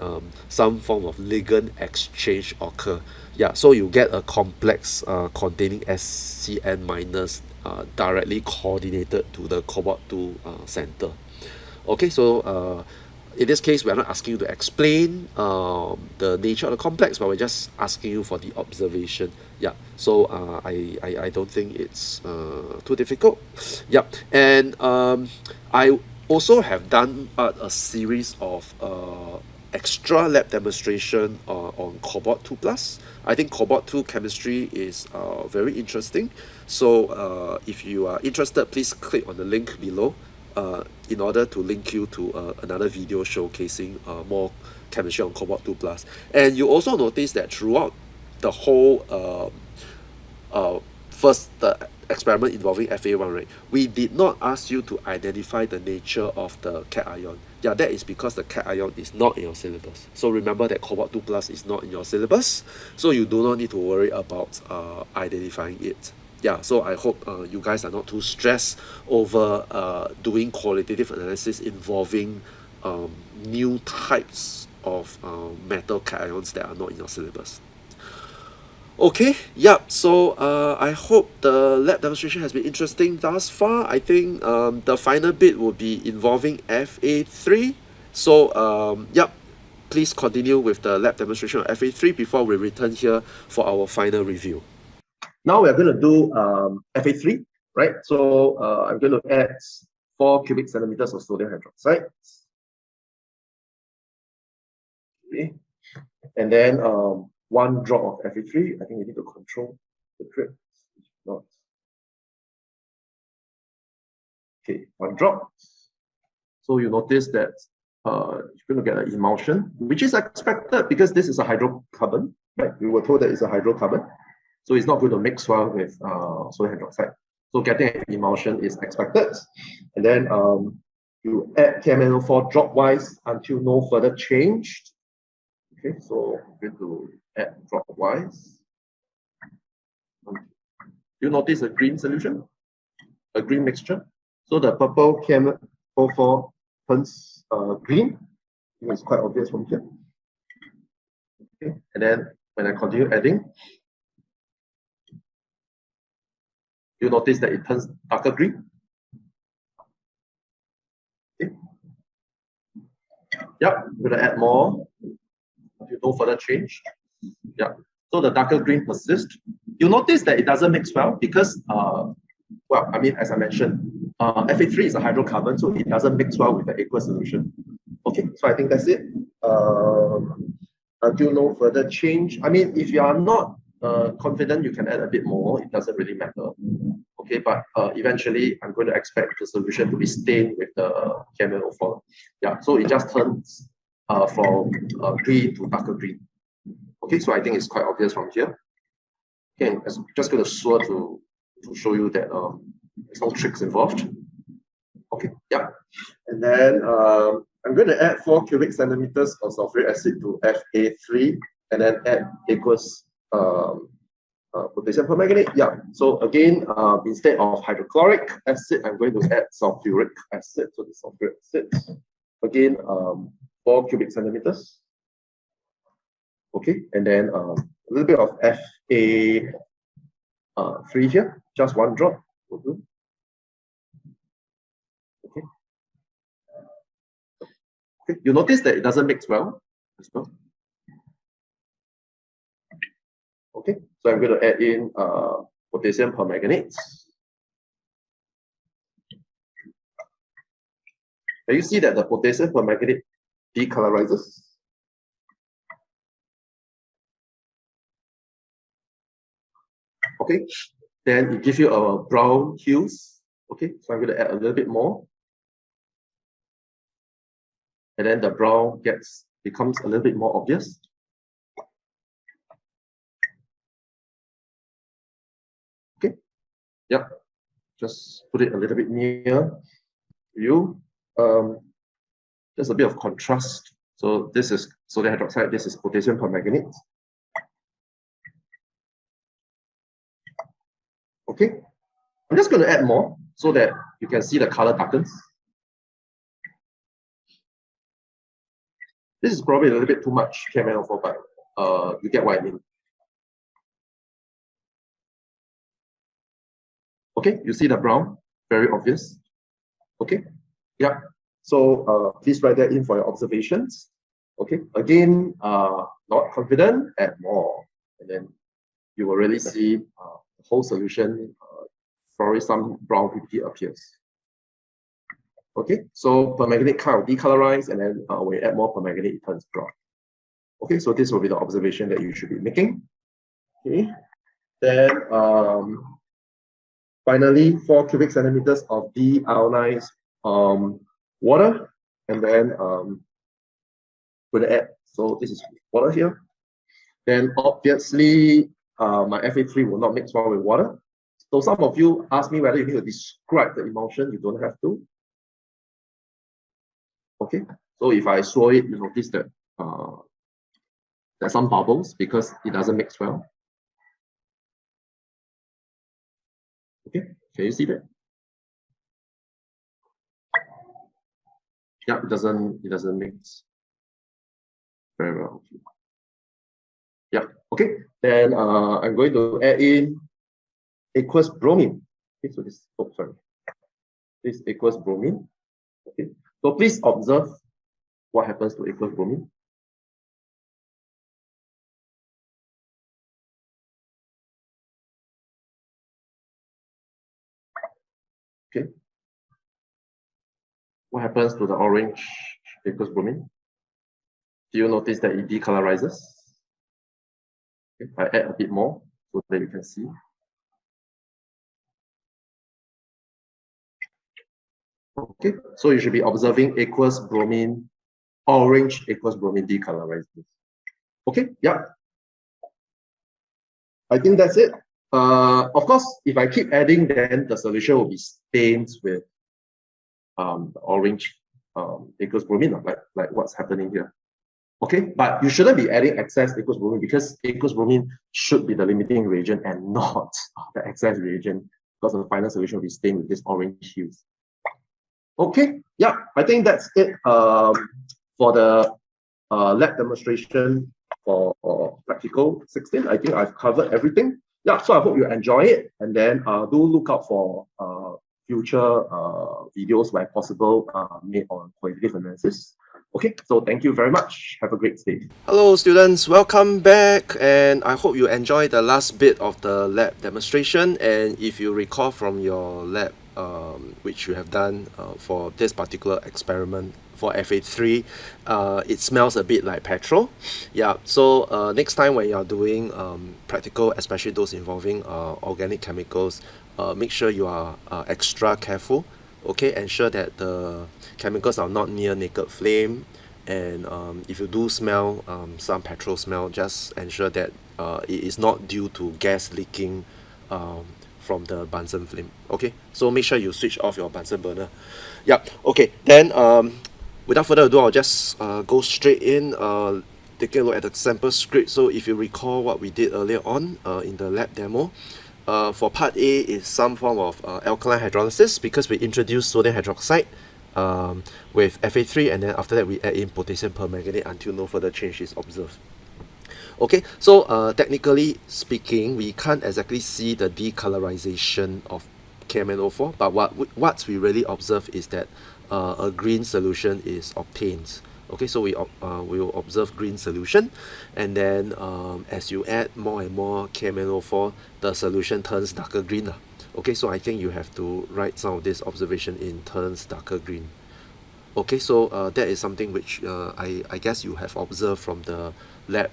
some form of ligand exchange occur. Yeah, so you get a complex containing SCN minus directly coordinated to the cobalt 2 center. Okay, so in this case, we are not asking you to explain the nature of the complex, but we're just asking you for the observation. Yeah, so I don't think it's too difficult. Yep, and I also have done a series of extra lab demonstration on cobalt 2 plus. I think cobalt 2 chemistry is very interesting. So if you are interested, please click on the link below in order to link you to another video showcasing more chemistry on cobalt 2 plus. And you also notice that throughout the whole first experiment involving FA1, right, we did not ask you to identify the nature of the cation. Yeah, that is because the cation is not in your syllabus. So remember that cobalt 2 plus is not in your syllabus, so you do not need to worry about identifying it. Yeah, so I hope you guys are not too stressed over doing qualitative analysis involving new types of metal cations that are not in your syllabus. Okay, yep, so I hope the lab demonstration has been interesting thus far. I think the final bit will be involving FA3. So, yep, please continue with the lab demonstration of FA3 before we return here for our final review. Now we're going to do FA3, right? So I'm going to add 4 cubic centimeters of sodium hydroxide. Okay. And then 1 drop of Fe3. I think we need to control the drip. Not. Okay, 1 drop. So you notice that you're going to get an emulsion, which is expected because this is a hydrocarbon, right? We were told that it's a hydrocarbon, so it's not going to mix well with sodium hydroxide. So getting an emulsion is expected. And then You add KMnO4 dropwise until no further change. Okay, so I'm going to add dropwise. You notice a green solution, a green mixture. So the purple KMnO4 turns green. I think it's quite obvious from here. Okay, and then when I continue adding, you notice that it turns darker green. Okay. Yep, we're gonna add more. No further change. Yeah. So the darker green persists. You'll notice that it doesn't mix well because, well, I mean, as I mentioned, Fa3 is a hydrocarbon, so it doesn't mix well with the aqueous solution. Okay, so I think that's it. Until no further change. I mean, if you are not confident, you can add a bit more. It doesn't really matter. Okay, but eventually, I'm going to expect the solution to be stained with the KMnO4. Yeah, so it just turns from green to darker green. Okay, so I think it's quite obvious from here. Okay, I'm just going to swirl to show you that there's no tricks involved. Okay, yeah. And then I'm going to add 4 cubic centimeters of sulfuric acid to Fa3 and then add aqueous potassium permanganate. Yeah, so again, instead of hydrochloric acid, I'm going to add sulfuric acid. So the sulfuric acid, again, 4 cubic centimeters. Okay, and then a little bit of Fa3 here, just 1 drop will do. Okay. Okay, you notice that it doesn't mix well as well. Okay, so I'm going to add in potassium permanganate. Now you see that the potassium permanganate decolourises. Okay, then it gives you a brown hues. Okay, so I'm going to add a little bit more. And then the brown becomes a little bit more obvious. Okay, yep, just put it a little bit near you. There's a bit of contrast. So this is sodium hydroxide, this is potassium permanganate. Okay, I'm just going to add more so that you can see the color darkens. This is probably a little bit too much KMnO4, but you get what I mean. Okay, you see the brown, very obvious. Okay, yeah. So please write that in for your observations. Okay, again, not confident, add more, and then you will really see the whole solution. Probably some brown PPT appears. Okay, so permanganate kind of decolorize, and then when you add more permanganate, it turns brown. Okay, so this will be the observation that you should be making. Okay, then finally, 4 cubic centimeters of deionized water, and then we're gonna add. So this is water here. Then obviously, my Fa3 will not mix well with water. So some of you ask me whether you need to describe the emulsion. You don't have to. Okay, so if I swirl it, you notice that there's some bubbles because it doesn't mix well. Okay, can you see that? Yeah, it doesn't mix very well. Yeah, okay. Then I'm going to add in aqueous bromine. Okay, so this, oh, sorry. This aqueous bromine. Okay, so please observe what happens to aqueous bromine. Okay. What happens to the orange aqueous bromine? Do you notice that it decolorizes? Okay, I add a bit more so that you can see. Okay, so you should be observing aqueous bromine, orange aqueous bromine decolorizes. Okay, yeah. I think that's it. Of course, if I keep adding, then the solution will be stained with orange aqueous bromine, like what's happening here. Okay, but you shouldn't be adding excess aqueous bromine because aqueous bromine should be the limiting reagent and not the excess reagent, because the final solution will be stained with this orange hues. Okay, yeah, I think that's it for the lab demonstration for practical 16. I think I've covered everything. Yeah, so I hope you enjoy it, and then do look out for future videos where possible made on qualitative analysis. Okay, so thank you very much. Have a great day. Hello students, welcome back, and I hope you enjoyed the last bit of the lab demonstration. And if you recall from your lab which you have done for this particular experiment for FA3, it smells a bit like petrol. Yeah, so next time when you're doing practical, especially those involving organic chemicals, make sure you are extra careful. Okay, ensure that the chemicals are not near naked flame, and if you do smell some petrol smell, just ensure that it is not due to gas leaking from the Bunsen flame. Okay, so make sure you switch off your Bunsen burner. Yeah, okay, then without further ado, I'll just go straight in, taking a look at the sample script. So if you recall what we did earlier on in the lab demo, for part A is some form of alkaline hydrolysis, because we introduced sodium hydroxide with Fa3, and then after that we add in potassium permanganate until no further change is observed. Okay, so technically speaking, we can't exactly see the decolorization of KMnO4, but what we really observe is that a green solution is obtained. Okay, so we will observe green solution, and then as you add more and more KMnO4, the solution turns darker green. Okay, so I think you have to write some of this observation in turns darker green. Okay, so that is something which I guess you have observed from the lab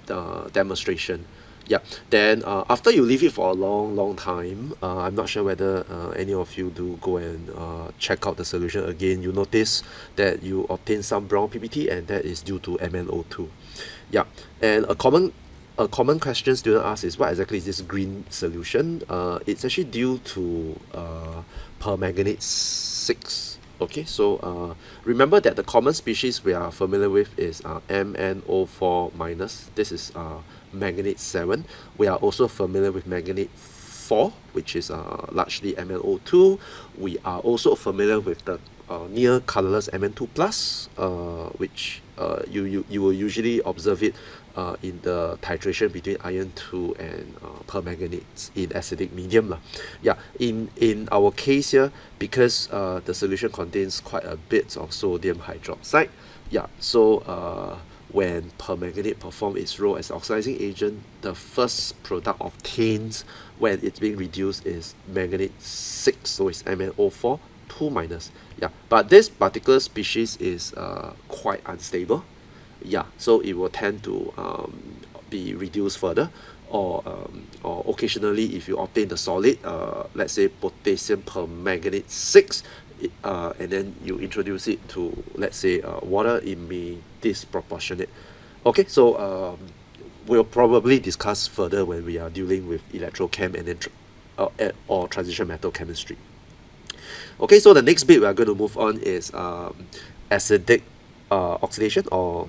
demonstration. Yeah, then after you leave it for a long time, I'm not sure whether any of you do go and check out the solution again. You notice that you obtain some brown PPT, and that is due to MnO2. Yeah, and a common question student asks is, what exactly is this green solution? It's actually due to permanganate 6. Okay, so remember that the common species we are familiar with is MnO4 minus. This is manganate 7. We are also familiar with manganate 4, which is largely MnO2. We are also familiar with the near colorless Mn2 plus, which you will usually observe it in the titration between iron 2 and permanganate in acidic medium. Yeah, in our case here, because the solution contains quite a bit of sodium hydroxide, yeah, so when permanganate performs its role as oxidizing agent, the first product obtained when it's being reduced is manganate 6, so it's MnO4 2 minus. Yeah, but this particular species is quite unstable. Yeah, so it will tend to be reduced further, or occasionally if you obtain the solid, let's say potassium permanganate 6, and then you introduce it to, let's say, water, it may disproportionate. Okay, so we'll probably discuss further when we are dealing with electrochem and then or transition metal chemistry. Okay, so the next bit we are going to move on is acidic oxidation, or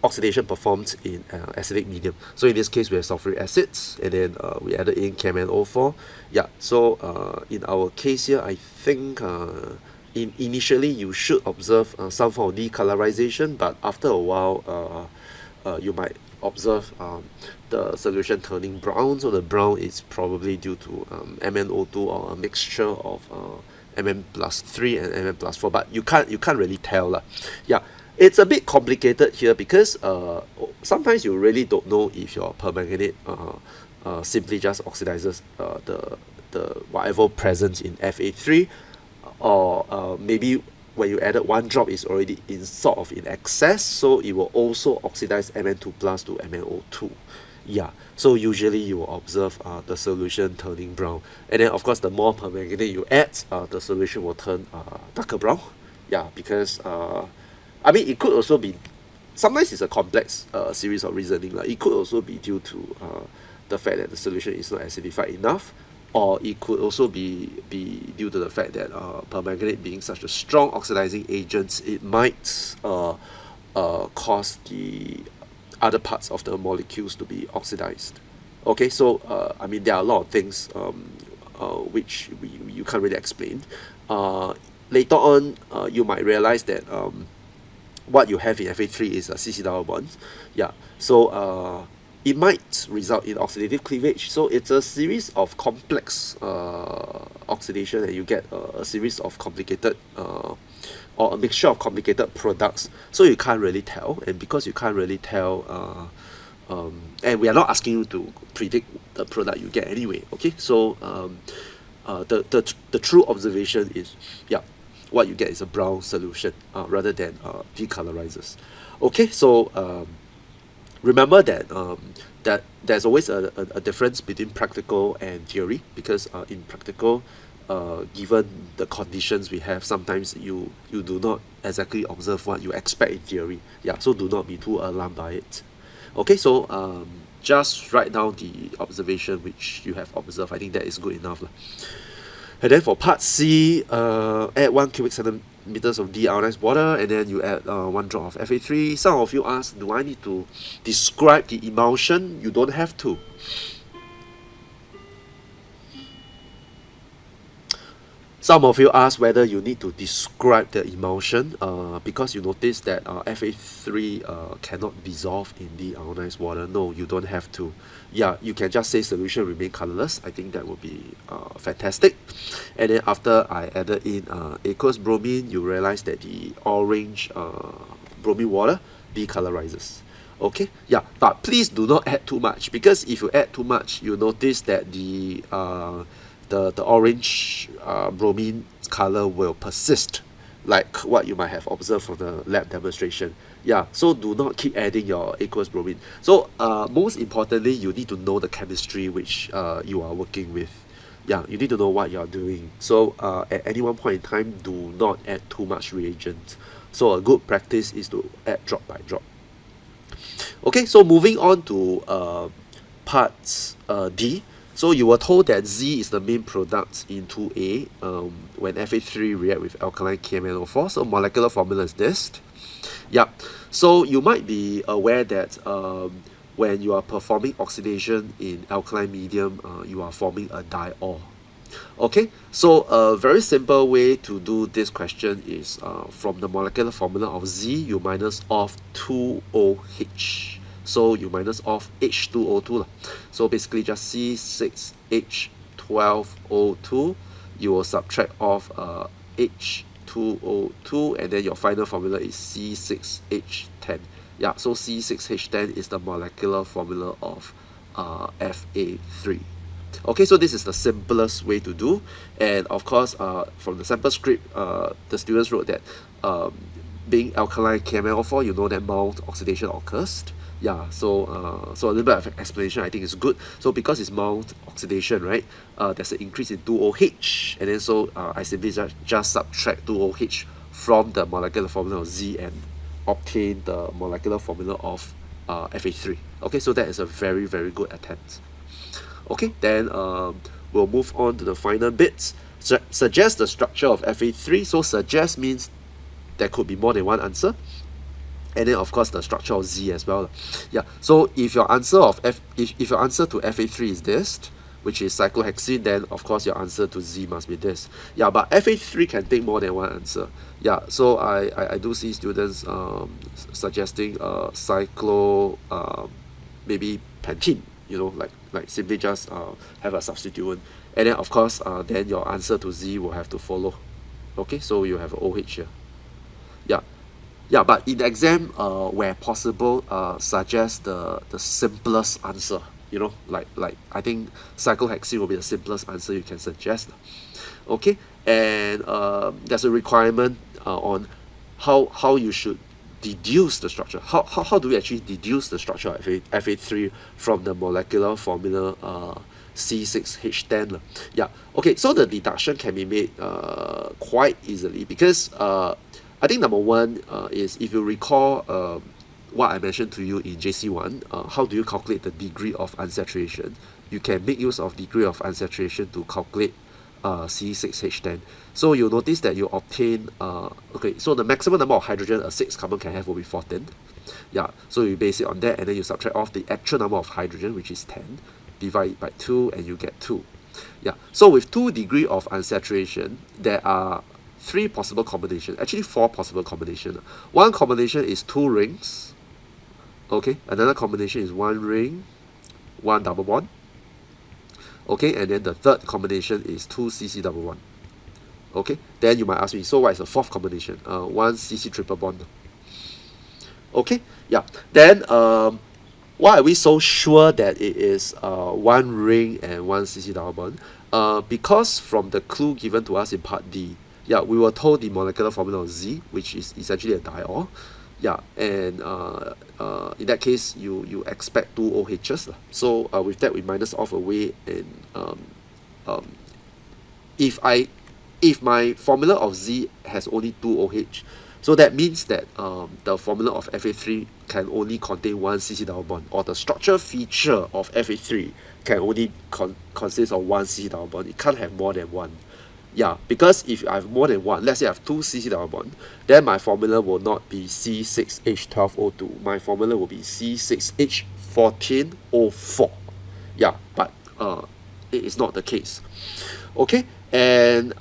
oxidation performed in acidic medium. So in this case, we have sulfuric acids, and then we added in KMnO4. Yeah, so in our case here, I think initially you should observe some form of decolorization, but after a while you might observe the solution turning brown. So the brown is probably due to MnO2 or a mixture of Mn plus 3 and Mn plus 4, but you can't really tell. Yeah, it's a bit complicated here, because sometimes you really don't know if your permanganate simply just oxidizes the whatever present in Fa3, or maybe when you added one drop is already in sort of in excess, so it will also oxidize Mn2 plus to MnO2. Yeah, so usually you will observe the solution turning brown, and then of course the more permanganate you add, the solution will turn darker brown. Yeah, because I mean, it could also be, sometimes it's a complex series of reasoning. It could also be due to the fact that the solution is not acidified enough, or it could also be due to the fact that permanganate being such a strong oxidizing agent, it might cause the other parts of the molecules to be oxidized. Okay, so I mean there are a lot of things which you can't really explain. Later on, you might realize that what you have in Fa3 is a CC double bonds. Yeah, so it might result in oxidative cleavage. So it's a series of complex oxidation, and you get a series of complicated or a mixture of complicated products. So you can't really tell, and because you can't really tell, and we are not asking you to predict the product you get anyway. Okay, so the true observation is, yeah, what you get is a brown solution rather than decolourises. Okay, so remember that that there's always a difference between practical and theory, because in practical, given the conditions we have, sometimes you do not exactly observe what you expect in theory. Yeah, so do not be too alarmed by it. Okay, so just write down the observation which you have observed. I think that is good enough lah. And then for part C, add 1 cubic centimeters of deionized water, and then you add 1 drop of Fa3. Some of you ask, do I need to describe the emulsion? You don't have to. Some of you ask whether you need to describe the emulsion because you notice that Fa3 cannot dissolve in deionized water. No, you don't have to. Yeah, you can just say solution remain colorless. I think that would be fantastic. And then after I added in aqueous bromine, you realize that the orange bromine water decolourises. Okay, yeah, but please do not add too much, because if you add too much, you notice that the orange bromine color will persist, like what you might have observed from the lab demonstration. Yeah, so do not keep adding your aqueous bromine. So most importantly, you need to know the chemistry which you are working with. Yeah, you need to know what you are doing. So at any one point in time, do not add too much reagent. So a good practice is to add drop by drop. Okay, so moving on to part D. So you were told that Z is the main product in 2A when Fa3 react with alkaline KMnO4. So molecular formula is this. Yep. So you might be aware that when you are performing oxidation in alkaline medium, you are forming a diol. Okay, so a very simple way to do this question is from the molecular formula of Z, you minus off 2OH. So you minus off H2O2 lah. So basically just C6H12O2. You will subtract off H2O2, and then your final formula is C6H10. Yeah, so C6H10 is the molecular formula of Fa3. Okay, so this is the simplest way to do, and of course from the sample script the students wrote that being alkaline KMnO4, you know that mild oxidation occurs. Yeah, so so a little bit of explanation I think is good. So because it's mild oxidation, right, there's an increase in 2OH, and then so I simply just subtract 2OH from the molecular formula of Z and obtain the molecular formula of Fa3. Okay, so that is a very, very good attempt. Okay, then we'll move on to the final bits. Suggest the structure of Fa3. So suggest means there could be more than one answer, and then of course the structure of Z as well. Yeah, so if your answer of if your answer to Fa3 is this, which is cyclohexene, then of course your answer to Z must be this. Yeah, but Fa3 can take more than one answer. Yeah, so I do see students suggesting cyclo maybe pentene, you know, like simply just have a substituent, and then of course then your answer to Z will have to follow. Okay, so you have OH here. Yeah, but in the exam where possible, suggest the simplest answer, you know, like I think cyclohexene will be the simplest answer you can suggest. Okay, and there's a requirement on how you should deduce the structure. How do we actually deduce the structure of Fa3 from the molecular formula C6H10? Yeah, okay, so the deduction can be made quite easily, because I think number one is, if you recall what I mentioned to you in JC1, how do you calculate the degree of unsaturation? you can make use of degree of unsaturation to calculate C6H10. So you'll notice that you obtain, okay, so the maximum number of hydrogen a 6 carbon can have will be 14. Yeah, so you base it on that, and then you subtract off the actual number of hydrogen, which is 10, divide it by 2, and you get 2. Yeah, so with 2 degree of unsaturation, there are 3 possible combinations, actually 4 possible combinations. One combination is 2 rings, okay, another combination is 1 ring, 1 double bond, okay, and then the third combination is 2 CC double bond. Okay, then you might ask me, so what is the fourth combination? 1 CC triple bond. Okay, yeah, then why are we so sure that it is 1 ring and 1 CC double bond? Because from the clue given to us in part D, yeah, we were told the molecular formula of Z, which is essentially a diol. Yeah, and in that case, you expect 2 OHs. So with that, we minus off away, and if my formula of Z has only 2 OH, so that means that the formula of Fa3 can only contain 1 CC double bond, or the structure feature of Fa3 can only consist of 1 CC double bond. It can't have more than 1. Yeah, because if I have more than 1, let's say I have 2 CC double bond, then my formula will not be C6H12O2. My formula will be C6H14O4. Yeah, but it is not the case. Okay, and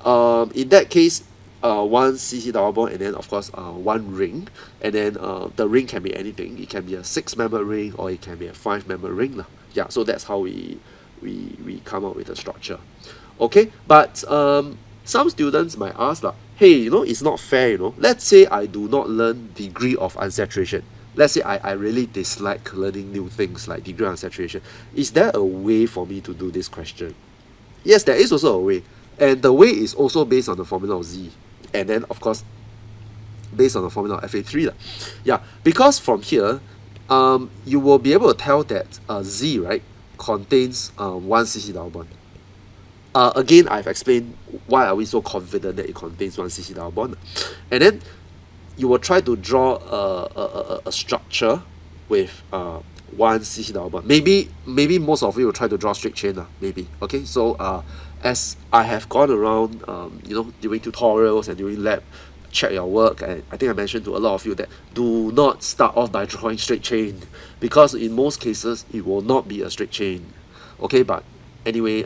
in that case, 1 CC double bond, and then of course 1 ring, and then the ring can be anything. It can be a 6-member ring, or it can be a 5-member ring. Yeah, so that's how we come up with the structure. Okay, but some students might ask, hey, it's not fair, Let's say I do not learn degree of unsaturation. Let's say I really dislike learning new things like degree of unsaturation. Is there a way for me to do this question? Yes, there is also a way. And the way is also based on the formula of Z. And then, of course, based on the formula of Fa3. Yeah, because from here, you will be able to tell that Z, right, contains 1 CC double bond. Again, I've explained why are we so confident that it contains 1 CC double bond. And then you will try to draw a structure with 1 CC double bond. Maybe most of you will try to draw straight chain, maybe. Okay, so as I have gone around, during tutorials and during lab, check your work, and I think I mentioned to a lot of you that do not start off by drawing straight chain, because in most cases it will not be a straight chain. Okay, but anyway,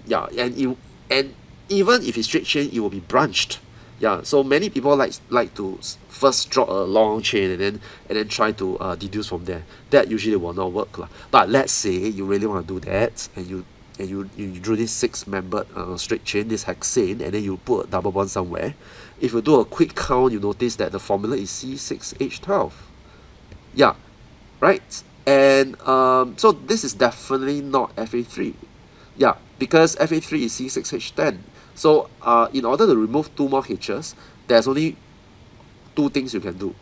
yeah, and even if it's straight chain, it will be branched. Yeah, so many people like to first draw a long chain and then try to deduce from there. That usually will not work. But let's say you really want to do that, and you drew this 6-membered straight chain, this hexane, and then you put a double bond somewhere. If you do a quick count, you notice that the formula is C6H12. Yeah, right? And so this is definitely not Fa3. Yeah, because Fa3 is C6H10. So in order to remove 2 more H's, there's only 2 things you can do.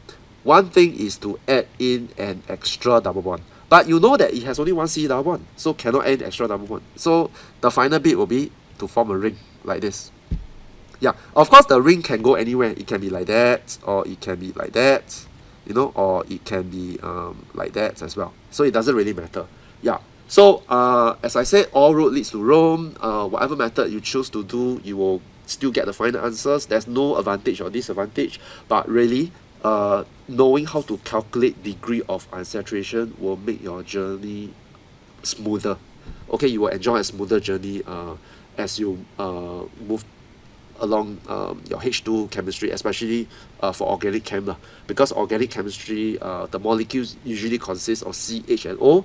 One thing is to add in an extra double bond. But you know that it has only 1 C double bond, so cannot add extra double bond. So the final bit will be to form a ring like this. Yeah, of course the ring can go anywhere. It can be like that, or it can be like that, or it can be like that as well. So it doesn't really matter. Yeah. So as I said, all road leads to Rome. Whatever method you choose to do, you will still get the final answers. There's no advantage or disadvantage, but really knowing how to calculate degree of unsaturation will make your journey smoother. Okay, you will enjoy a smoother journey as you move along your H2 chemistry, especially for organic chem, because organic chemistry, the molecules usually consist of CH and O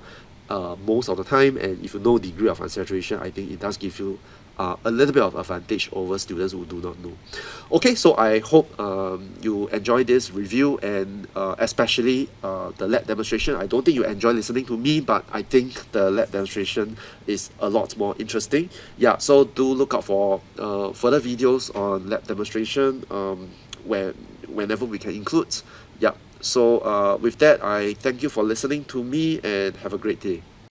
most of the time, and if you know degree of unsaturation, I think it does give you a little bit of advantage over students who do not know. Okay, so I hope you enjoy this review, and especially the lab demonstration. I don't think you enjoy listening to me, but I think the lab demonstration is a lot more interesting. Yeah, so do look out for further videos on lab demonstration whenever we can include. Yeah, so with that, I thank you for listening to me, and have a great day.